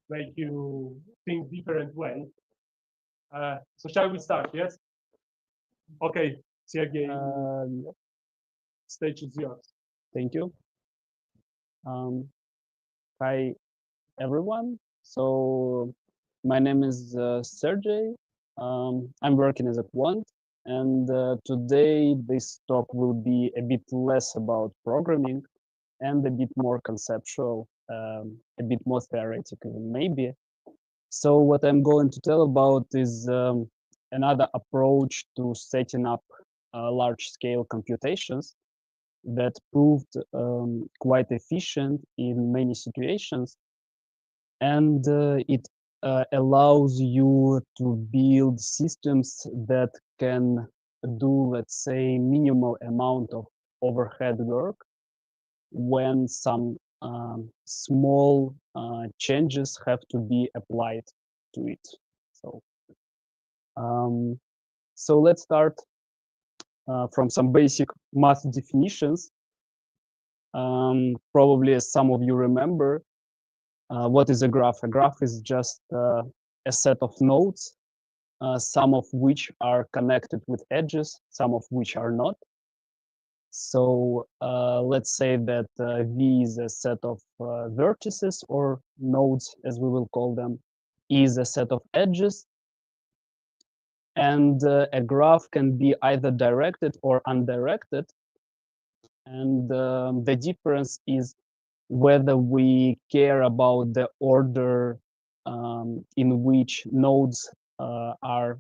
make you think different way. So shall we start? Yes. Okay, Sergei, stage is yours. Thank you. Hi, everyone. So my name is Sergei. I'm working as a quant, and today this talk will be a bit less about programming and a bit more conceptual, a bit more theoretical, maybe. So what I'm going to tell about is another approach to setting up large-scale computations that proved quite efficient in many situations, and it allows you to build systems that can do, let's say, minimal amount of overhead work when some small changes have to be applied to it. So let's start from some basic math definitions. Probably as some of you remember, what is a graph? A graph is just a set of nodes, some of which are connected with edges, some of which are not. So let's say that V is a set of vertices or nodes, as we will call them, E is a set of edges. And a graph can be either directed or undirected. And the difference is whether we care about the order in which nodes are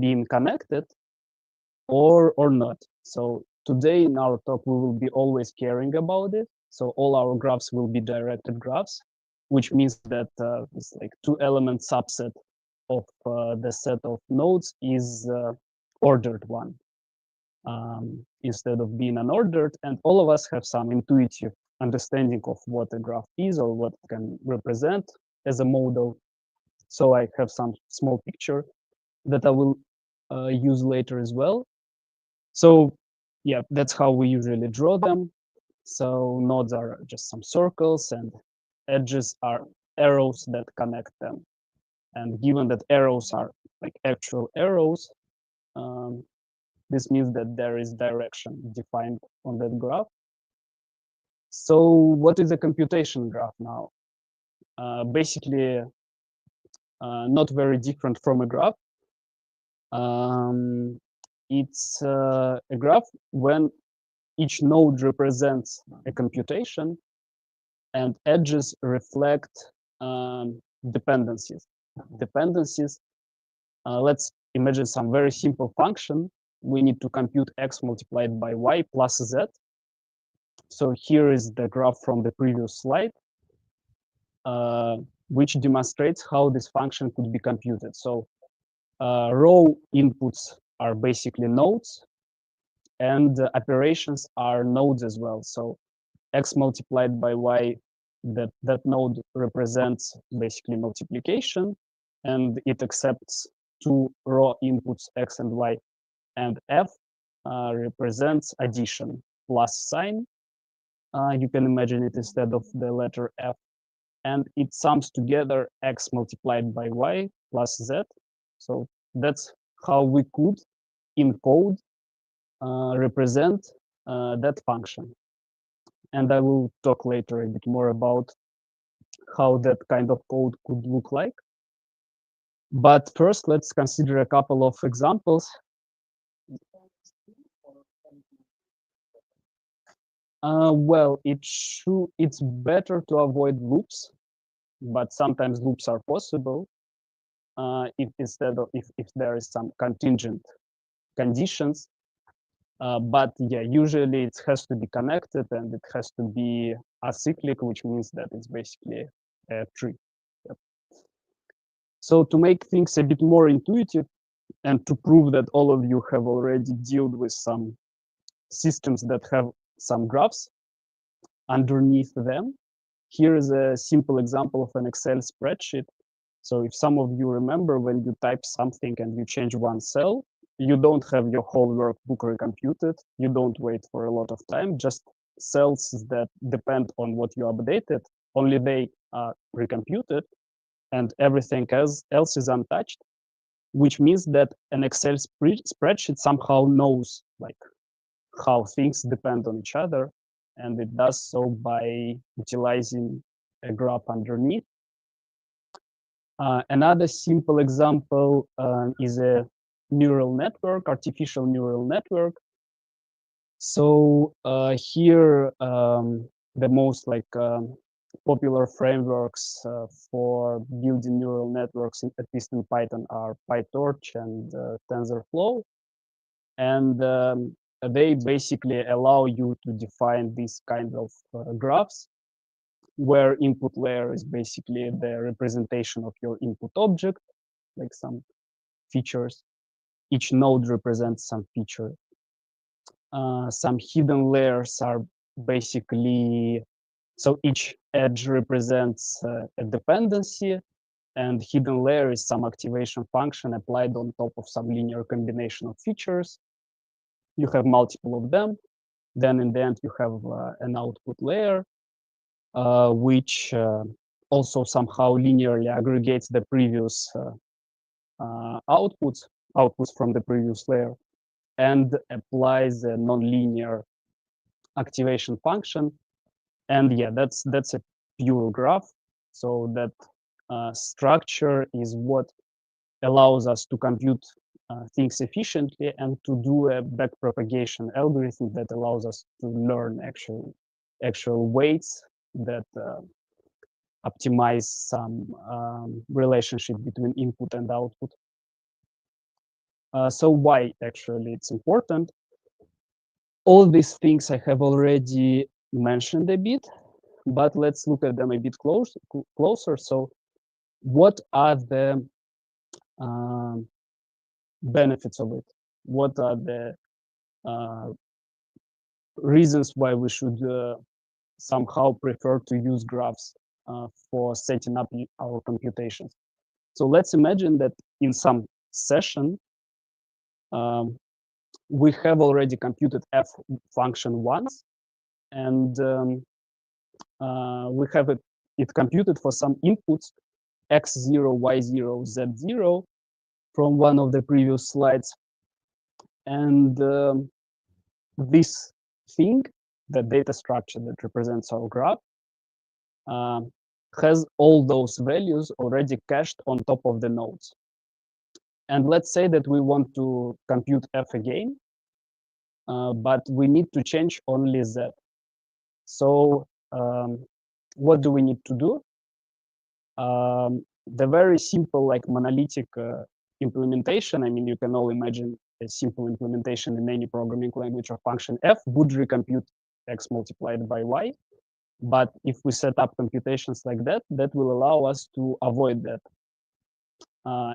being connected or not. So today in our talk, we will be always caring about it. So all our graphs will be directed graphs, which means that it's like two-element subset of the set of nodes is ordered one instead of being unordered. And all of us have some intuitive understanding of what a graph is or what it can represent as a model. So I have some small picture that I will use later as well. So yeah, that's how we usually draw them. So nodes are just some circles and edges are arrows that connect them. And given that arrows are like actual arrows, this means that there is direction defined on that graph. So what is a computation graph now? Basically, not very different from a graph. It's a graph when each node represents a computation and edges reflect dependencies. Dependencies, let's imagine some very simple function. We need to compute x multiplied by y plus z. So here is the graph from the previous slide, which demonstrates how this function could be computed. So row inputs are basically nodes, and operations are nodes as well. So x multiplied by y, that node represents basically multiplication, and it accepts two raw inputs x and y, and f represents addition, plus sign. You can imagine it instead of the letter f, and it sums together x multiplied by y plus z. So that's how we could in code represent that function. And I will talk later a bit more about how that kind of code could look like. But first, let's consider a couple of examples. Well, it's better to avoid loops, but sometimes loops are possible if there is some contingent conditions. But yeah, usually it has to be connected and it has to be acyclic, which means that it's basically a tree. Yep. So to make things a bit more intuitive and to prove that all of you have already dealt with some systems that have some graphs underneath them, here is a simple example of an Excel spreadsheet. So if some of you remember, when you type something and you change one cell, you don't have your whole workbook recomputed. You don't wait for a lot of time, just cells that depend on what you updated, only they recomputed and everything else is untouched, which means that an Excel spreadsheet somehow knows like how things depend on each other, and it does so by utilizing a graph underneath. Another simple example is a neural network, artificial neural network. So here, the most popular frameworks for building neural networks, at least in Python, are PyTorch and TensorFlow. And they basically allow you to define these kind of graphs, where input layer is basically the representation of your input object, like some features. Each node represents some feature. Some hidden layers are basically, so each edge represents a dependency, and hidden layer is some activation function applied on top of some linear combination of features. You have multiple of them. Then in the end, you have an output layer, which also somehow linearly aggregates the previous outputs from the previous layer and applies a nonlinear activation function. And yeah, that's a pure graph. So that structure is what allows us to compute things efficiently and to do a backpropagation algorithm that allows us to learn actual weights that optimize some relationship between input and output. So why actually it's important? All these things I have already mentioned a bit, but let's look at them a bit closer. So what are the benefits of it? What are the reasons why we should somehow prefer to use graphs for setting up our computations? So let's imagine that in some session, we have already computed f function once, and we have it computed for some inputs x0, y0, z0 from one of the previous slides. And this thing, the data structure that represents our graph, has all those values already cached on top of the nodes. And let's say that we want to compute f again, but we need to change only z. So what do we need to do? The very simple, like monolithic implementation, I mean, you can all imagine a simple implementation in any programming language of function f would recompute x multiplied by y. But if we set up computations like that, that will allow us to avoid that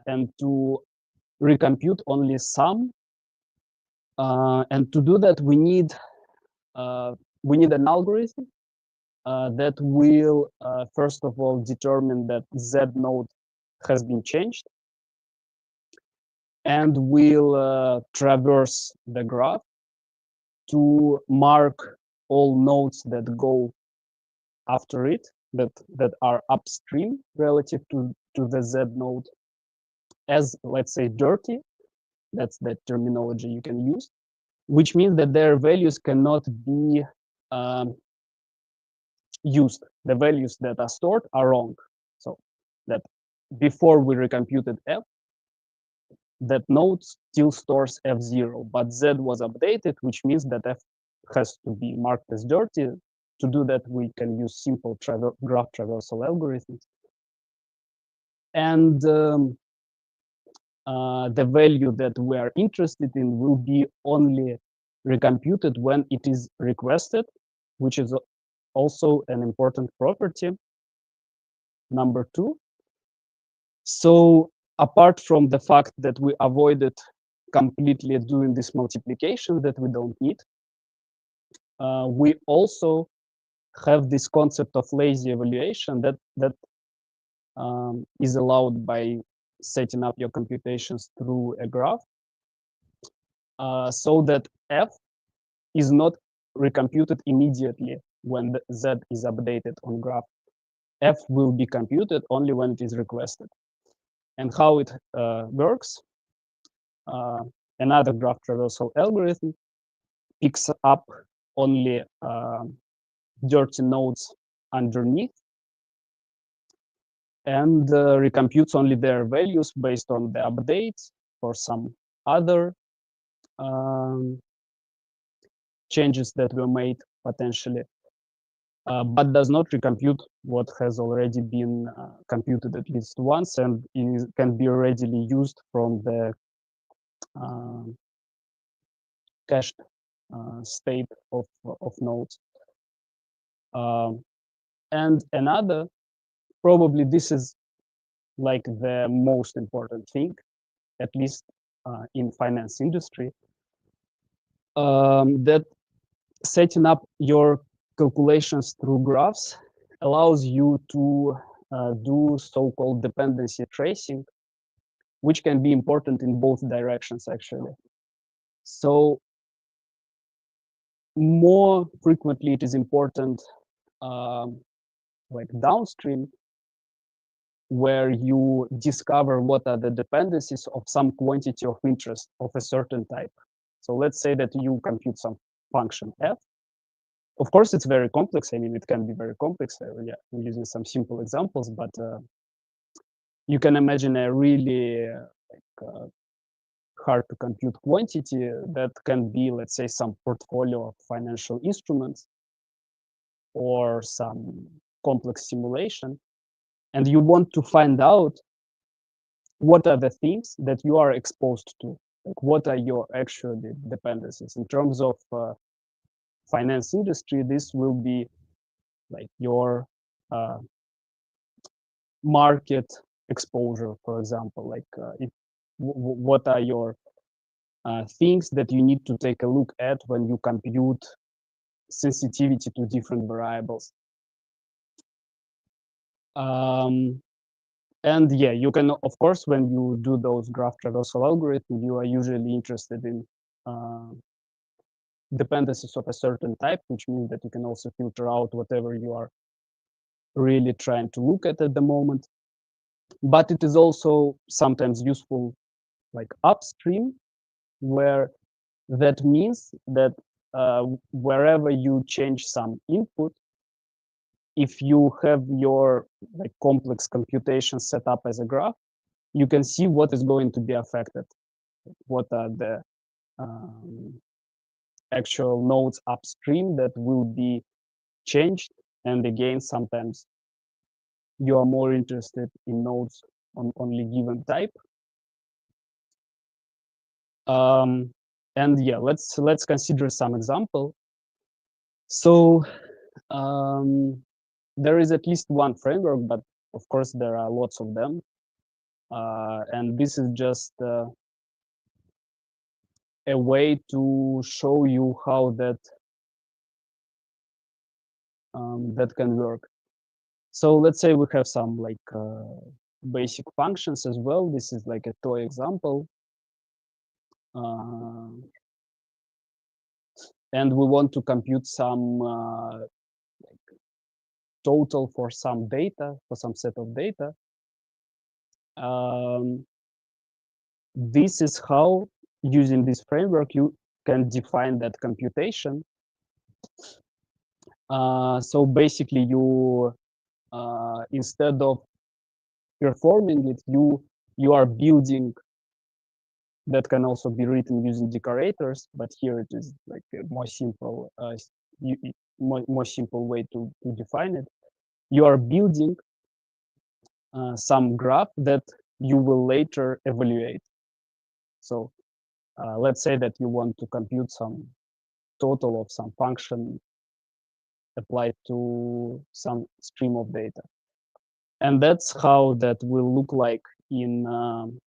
and to recompute only some. And to do that, we need an algorithm that will, first of all, determine that z node has been changed, and will traverse the graph to mark all nodes that go after it, that are upstream relative to the z node, as, let's say, dirty. That's the terminology you can use, which means that their values cannot be used. The values that are stored are wrong. So that before we recomputed f, that node still stores f0, but z was updated, which means that f has to be marked as dirty. To do that, we can use simple graph traversal algorithms. And the value that we are interested in will be only recomputed when it is requested, which is also an important property. Number 2. So apart from the fact that we avoided completely doing this multiplication that we don't need, we also have this concept of lazy evaluation that is allowed by setting up your computations through a graph, so that f is not recomputed immediately when the z is updated on graph. f will be computed only when it is requested. And how it works, another graph traversal algorithm picks up only dirty nodes underneath and recomputes only their values based on the updates or some other changes that were made potentially, but does not recompute what has already been computed at least once and can be readily used from the cached state of nodes. And another, probably this is like the most important thing, at least in finance industry, that setting up your calculations through graphs allows you to do so-called dependency tracing, which can be important in both directions, actually. So more frequently, it is important like downstream, where you discover what are the dependencies of some quantity of interest of a certain type. So let's say that you compute some function f. Of course, it's very complex. I mean, it can be very complex. Yeah, I'm using some simple examples, but you can imagine a really hard to compute quantity that can be, let's say, some portfolio of financial instruments or some complex simulation. And you want to find out what are the things that you are exposed to, like what are your actual dependencies. In terms of finance industry, this will be like your market exposure, for example, like what are your things that you need to take a look at when you compute sensitivity to different variables. And yeah, you can, of course, when you do those graph traversal algorithms, you are usually interested in dependencies of a certain type, which means that you can also filter out whatever you are really trying to look at the moment. But it is also sometimes useful like upstream, where that means that wherever you change some input, if you have your like complex computation set up as a graph, you can see what is going to be affected, what are the actual nodes upstream that will be changed. And again, sometimes you are more interested in nodes on only given type. And yeah, let's consider some example. So there is at least one framework, but of course there are lots of them. And this is just a way to show you how that that can work. So let's say we have some like basic functions as well. This is like a toy example. And we want to compute some like total for some data, for some set of data. This is how, using this framework, you can define that computation. So basically, you instead of performing it, you are building. That can also be written using decorators, but here it is like a more simple, more simple way to define it. You are building some graph that you will later evaluate. So let's say that you want to compute some total of some function applied to some stream of data. And that's how that will look like in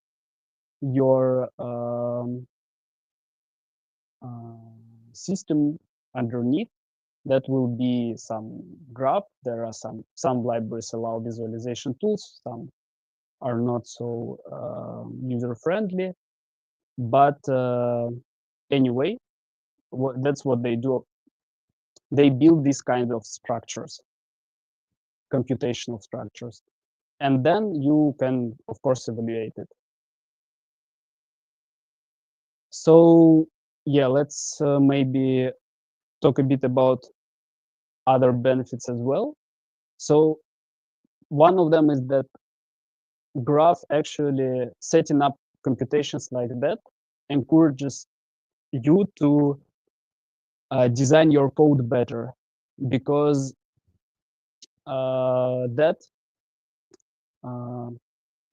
your system underneath. That will be some graph. There are some libraries allow visualization tools, some are not so user-friendly. But anyway, that's what they do. They build these kind of structures. computational structures. And then you can, of course, evaluate it. So yeah, let's maybe talk a bit about other benefits as well. So one of them is that graph actually setting up computations like that encourages you to design your code better, because that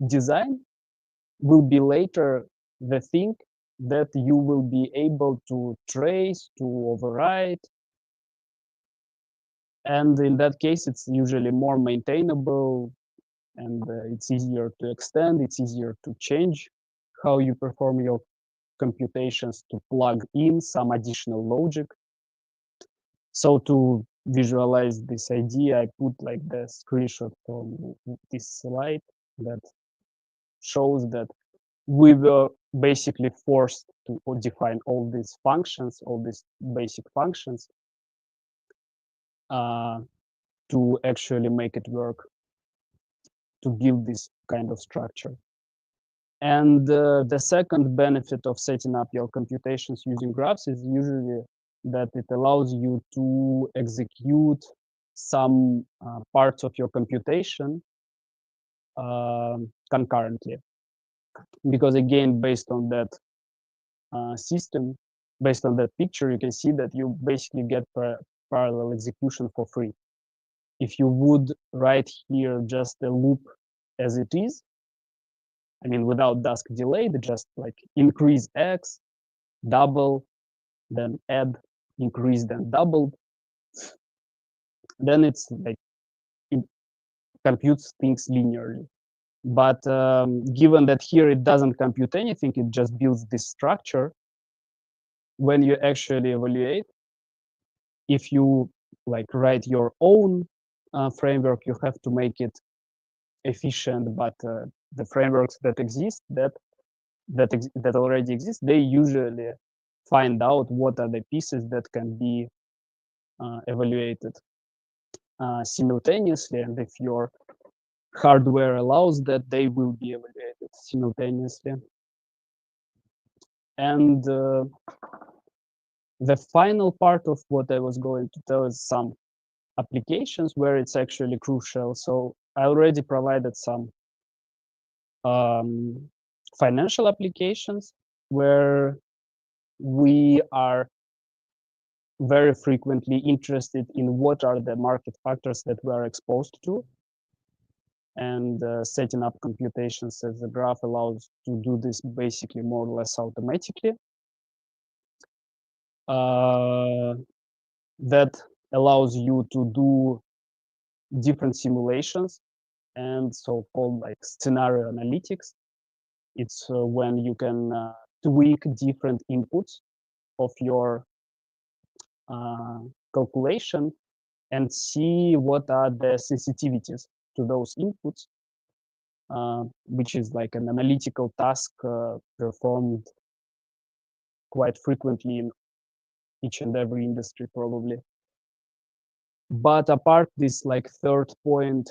design will be later the thing that you will be able to trace, to override. And in that case, it's usually more maintainable, and it's easier to extend, it's easier to change how you perform your computations, to plug in some additional logic. So to visualize this idea, I put like the screenshot from this slide that shows that we were basically forced to define all these functions, all these basic functions, to actually make it work, to build this kind of structure. And the second benefit of setting up your computations using graphs is usually that it allows you to execute some parts of your computation concurrently. Because again, based on that system, based on that picture, you can see that you basically get parallel execution for free. If you would write here just a loop as it is, I mean, without task delay, just like increase X, double, then add, increase, then doubled, then it's like it computes things linearly. But given that here it doesn't compute anything, it just builds this structure. When you actually evaluate, if you like write your own framework, you have to make it efficient. But the frameworks that exist, that already exist, they usually find out what are the pieces that can be evaluated simultaneously, and if your hardware allows that, they will be evaluated simultaneously. And the final part of what I was going to tell is some applications where it's actually crucial. So I already provided some financial applications where we are very frequently interested in what are the market factors that we are exposed to. And setting up computations as a graph allows to do this basically more or less automatically. That allows you to do different simulations and so-called like scenario analytics. It's when you can tweak different inputs of your calculation and see what are the sensitivities to those inputs, which is like an analytical task performed quite frequently in each and every industry probably. But apart this like third point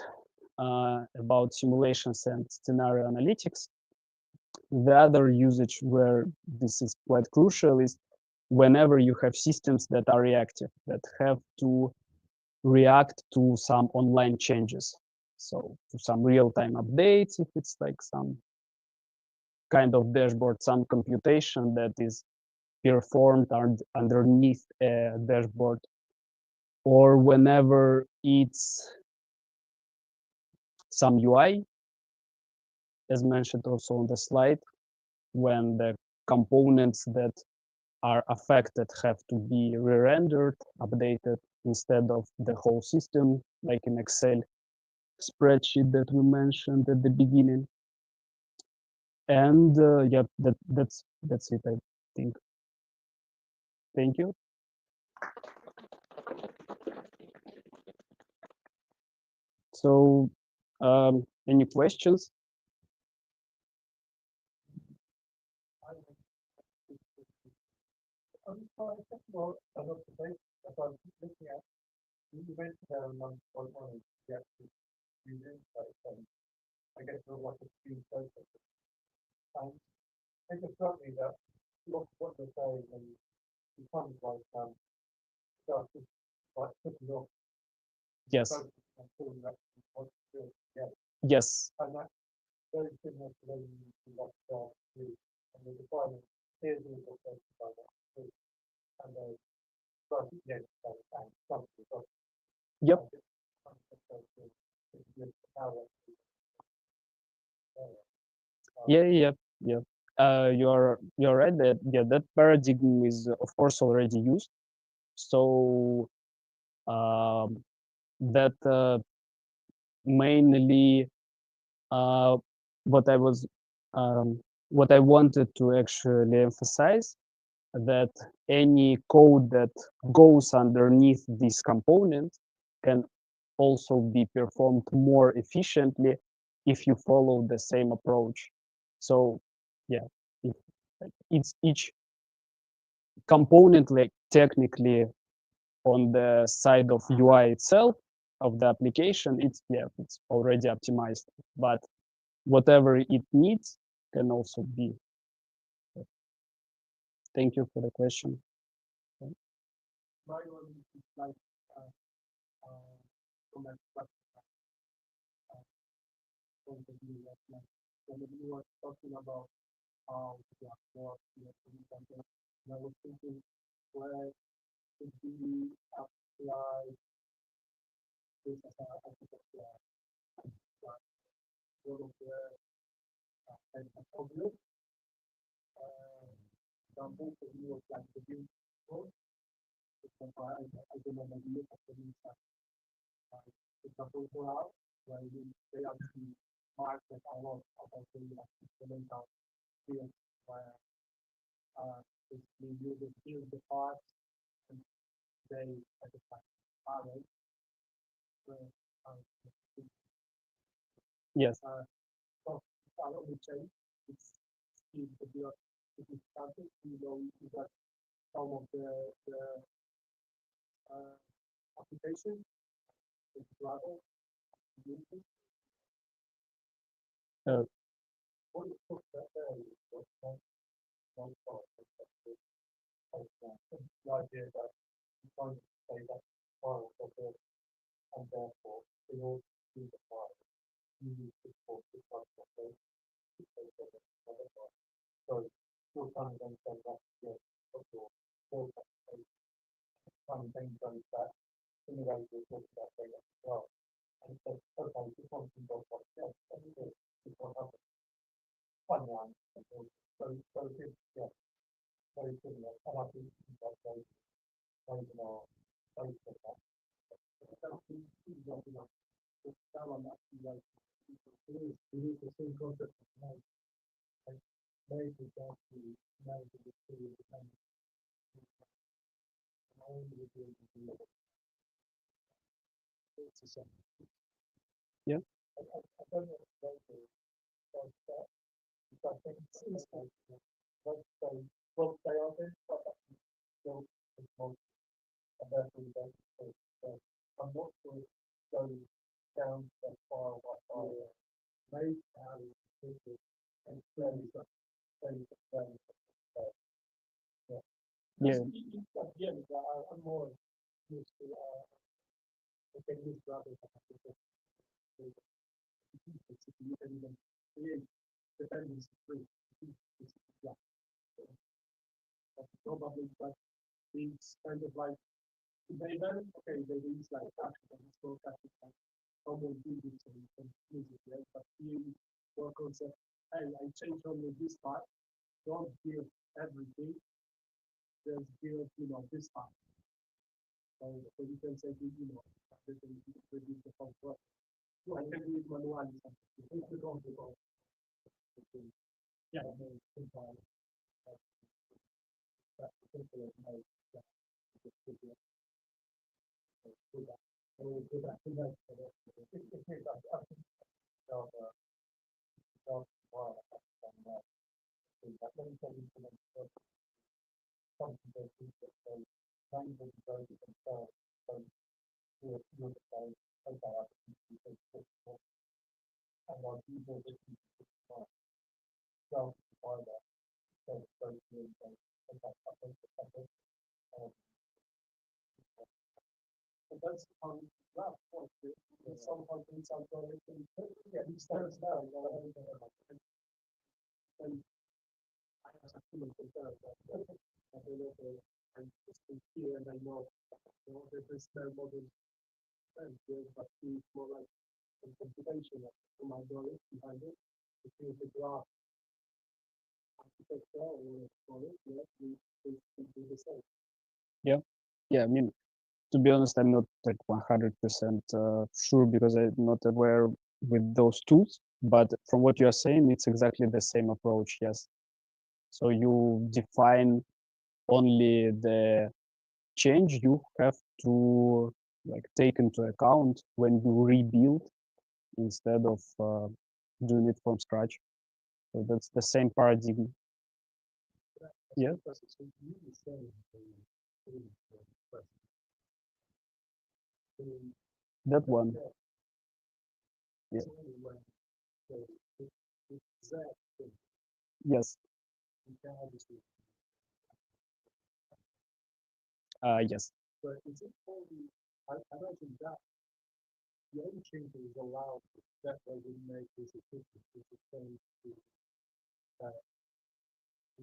about simulations and scenario analytics, the other usage where this is quite crucial is whenever you have systems that are reactive, that have to react to some online changes. So to some real-time updates, if it's like some kind of dashboard, some computation that is performed underneath a dashboard, or whenever it's some UI, as mentioned also on the slide, when the components that are affected have to be re-rendered, updated, instead of the whole system, like in Excel spreadsheet that we mentioned at the beginning. And yeah, that's it, I think. Thank you. So, any questions? Well, I love the data that I'm looking at. You mentioned there a point one is the actual using, so I guess there's like a few processes. And it just struck me that what they're saying and it kind of like stuff is like putting off Yes, focus until you actually want to do it. Yeah. yes, And that's very similar to when you do like do and the defining here's the result by that too. And then but yeah, and something but yep, yeah, yeah, yeah. You're right that yeah, that paradigm is of course already used. So that mainly uh, what I was what I wanted to actually emphasize that any code that goes underneath this component can also be performed more efficiently if you follow the same approach. So yeah, if, it's each component like technically on the side of UI itself of the application, it's yeah, it's already optimized, but whatever it needs can also be. Thank you for the question. My one is like from a point of view that like when you were talking about how the work and I was thinking where could we apply this as a architecture like one of the and obvious example for you was like the build code. For example, I don't know maybe you have to for example now where they actually market a lot about the instrumental fields where basically you will build the parts and they at the time array where Yes, so a lot of change it's still to be it is started you know you got some of the application is rather using uh, what you put that there is what one part of the idea that you can't say that file of it and therefore in order to do the file you need to put this one of those so you're trying to then send that to your full trying to then go back in the way we're talking about data as well. And so okay, this one can go like this, and this one has a fun line. So it's yeah, very similar. And I think that those are very similar. That one actually like it is the same concept as made. Like made is actually made to be fully independent. Only doing the it's the same. Yeah. I don't know if that I think it's like both they are there, but still it's most and therefore you don't so I'm not sure it goes down that far what I made out of it and fairly yeah, yeah, I'm more used to okay, use rather than you can even create dependency free. Yeah, probably but it's kind of like they then okay, they use like action and so like almost do this and you can use it, right? But you work on say, hey, I changed only this part, don't give everything, just give, this part. So you can say, they can reduce the whole process. I can do it manually something. If you don't do all, yeah, that's simple as no, yeah, just do that. Do that. So do that. Do that. It takes up of wow, that many things something that is very language very different so I do more different self-define that. But that's that point. Sometimes inside yeah, he stands down. And I have a feeling concerned that I don't know if I'm just here and I know there's no modern trend here, but he's more like some computation from my knowledge behind it. It feels the graph architecture or knowledge, yeah, we do the same. Yeah, I mean, to be honest, I'm not like 100% sure because I'm not aware with those tools. But from what you are saying, it's exactly the same approach. Yes. So you define only the change you have to like take into account when you rebuild instead of doing it from scratch. So that's the same paradigm. Yeah. That one. Yeah. Yes. Yes. But is it only, I imagine that the only change that is allowed that they would make is a difference is a change to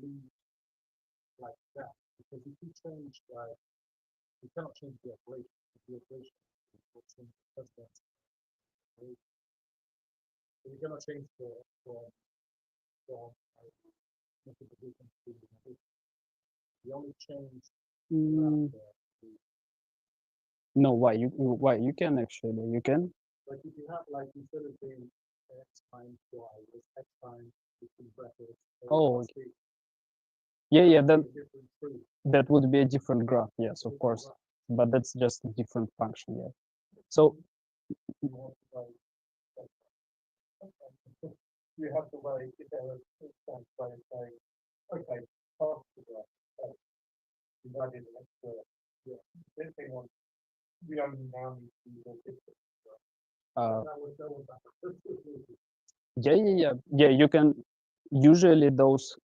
leave like that. Because if you change like, you cannot change the operation. The operation will change the precedence. So you cannot change from multiplication to division. The only change No, why you can actually you can. like if you have like instead of being x times y, it's x times between brackets. Oh, okay. Yeah, then Different tree. that would be a different graph. Yes, of course, but that's just a different function. Yeah. So You want to like, you have to like by saying, okay, half the graph, divided an extra, yeah, then they want, we only now need to use a different. uh, That was yeah. You can usually those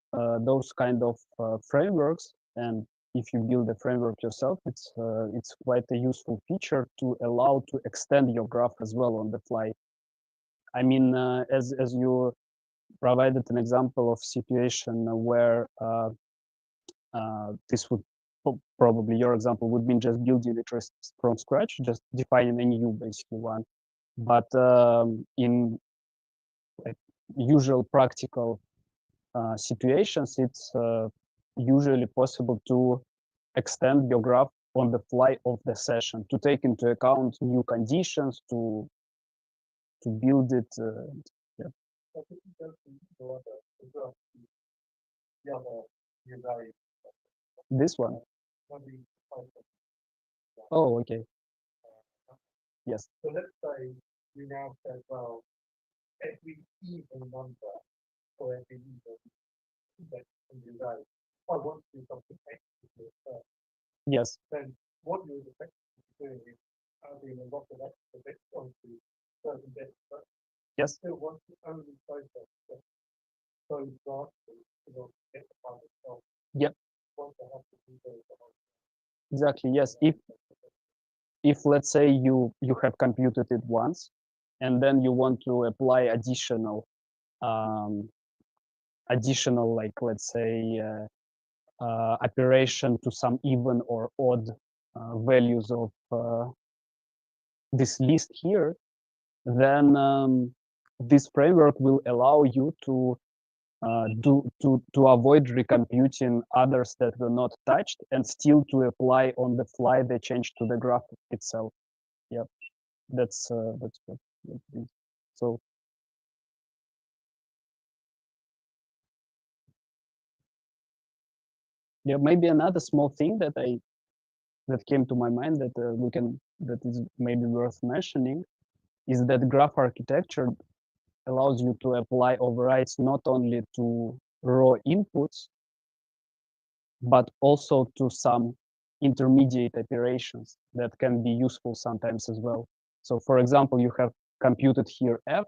kind of frameworks, and if you build a framework yourself, it's quite a useful feature to allow to extend your graph as well on the fly. I mean, as you provided an example of situation where this would probably your example would mean just building it from scratch, just defining a new basically one. But in like usual practical situations, it's usually possible to extend your graph on the fly of the session to take into account new conditions to build it. Yeah. I think you go to the other new value. This one. Maybe Oh, okay. Yes. so let's say we now say, well, every even number for every even that can be value. I want to do something extra first. Yes. Then what you're effectively doing is adding a lot of extra bits onto certain bits, but Yes. still want to only process those branches in order to get the final result. Yep. Want to have to do those. Exactly. Yes. If let's say you have computed it once, and then you want to apply additional like let's say operation to some even or odd values of this list here, then this framework will allow you to to avoid recomputing others that were not touched and still to apply on the fly the change to the graph itself. Yep, that's what it is. So yeah, maybe another small thing that came to my mind that that is maybe worth mentioning is that graph architecture allows you to apply overrides not only to raw inputs, but also to some intermediate operations that can be useful sometimes as well. So for example, you have computed here f,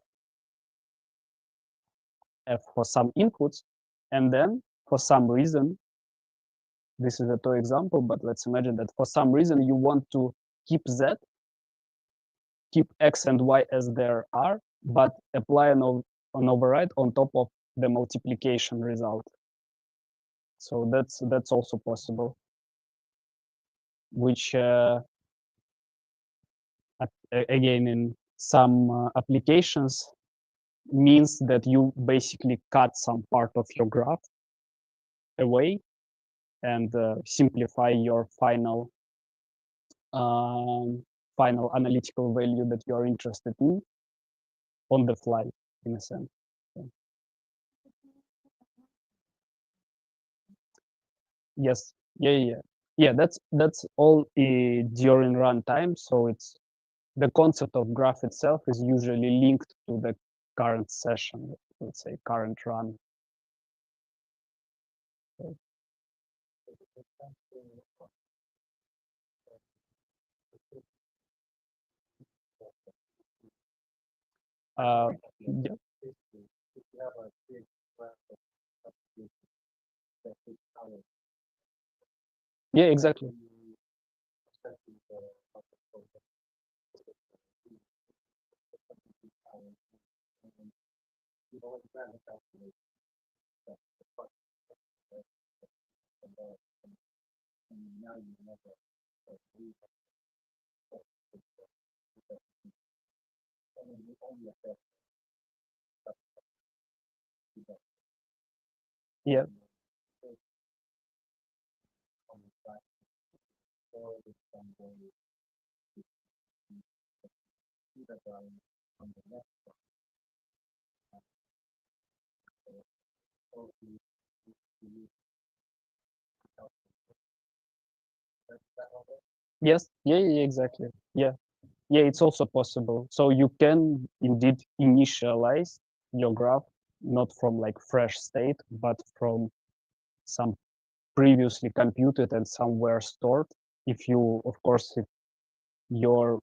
f for some inputs, and then for some reason, this is a toy example, but let's imagine that for some reason you want to keep z, keep x and y as there are, but apply an override on top of the multiplication result. So that's also possible, which again in some applications means that you basically cut some part of your graph away and simplify your final final analytical value that you are interested in on the fly, in a sense. Yes, yeah. That's all during runtime. So it's the concept of graph itself is usually linked to the current session, let's say current run. Yeah. Yeah, exactly. Yeah. Yes. Yeah, exactly. Yeah. It's also possible. So you can indeed initialize your graph not from like fresh state, but from some previously computed and somewhere stored. If you, of course, if your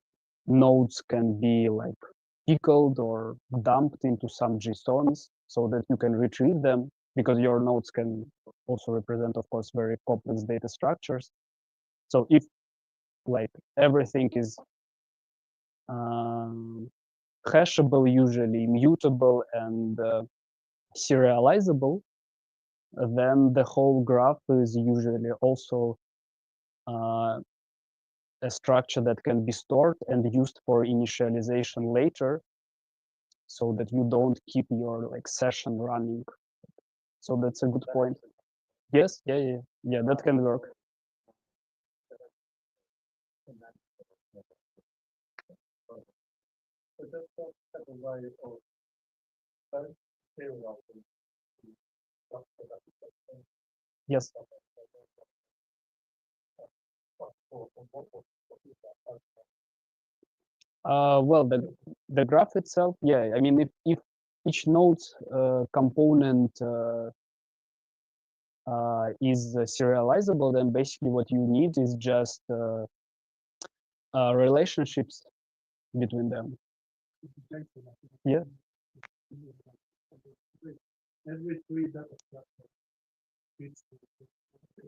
nodes can be like pickled or dumped into some JSONs so that you can retrieve them, because your nodes can also represent, of course, very complex data structures. So if like everything is hashable, usually mutable and serializable, then the whole graph is usually also a structure that can be stored and used for initialization later, so that you don't keep your like session running. So that's a good point. Yes, yeah, that can work. So that's have a way of both serializing the structure that we get Yes. Well, the graph itself, yeah. I mean, if each node component is serializable, then basically what you need is just relationships between them. Yeah. Every three data structure.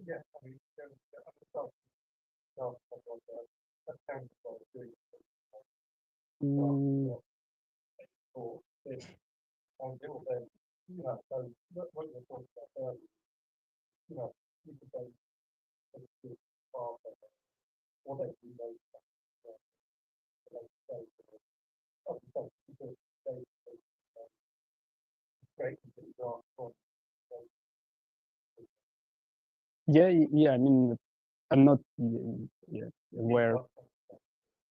Yeah, I mean, Mm, until then, you know, so what you're talking about earlier, you know, you could go to the far better, or they can go yeah. I mean, I'm not aware.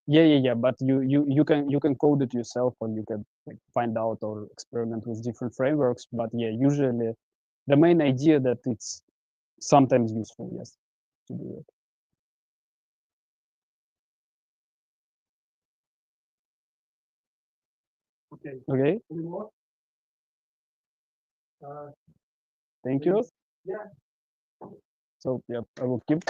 Yeah. But you can code it yourself, or you can like find out or experiment with different frameworks. But yeah, usually the main idea that it's sometimes useful, yes, to do it. Okay. Okay. Any more? Thank you. Yeah. So yeah, I will keep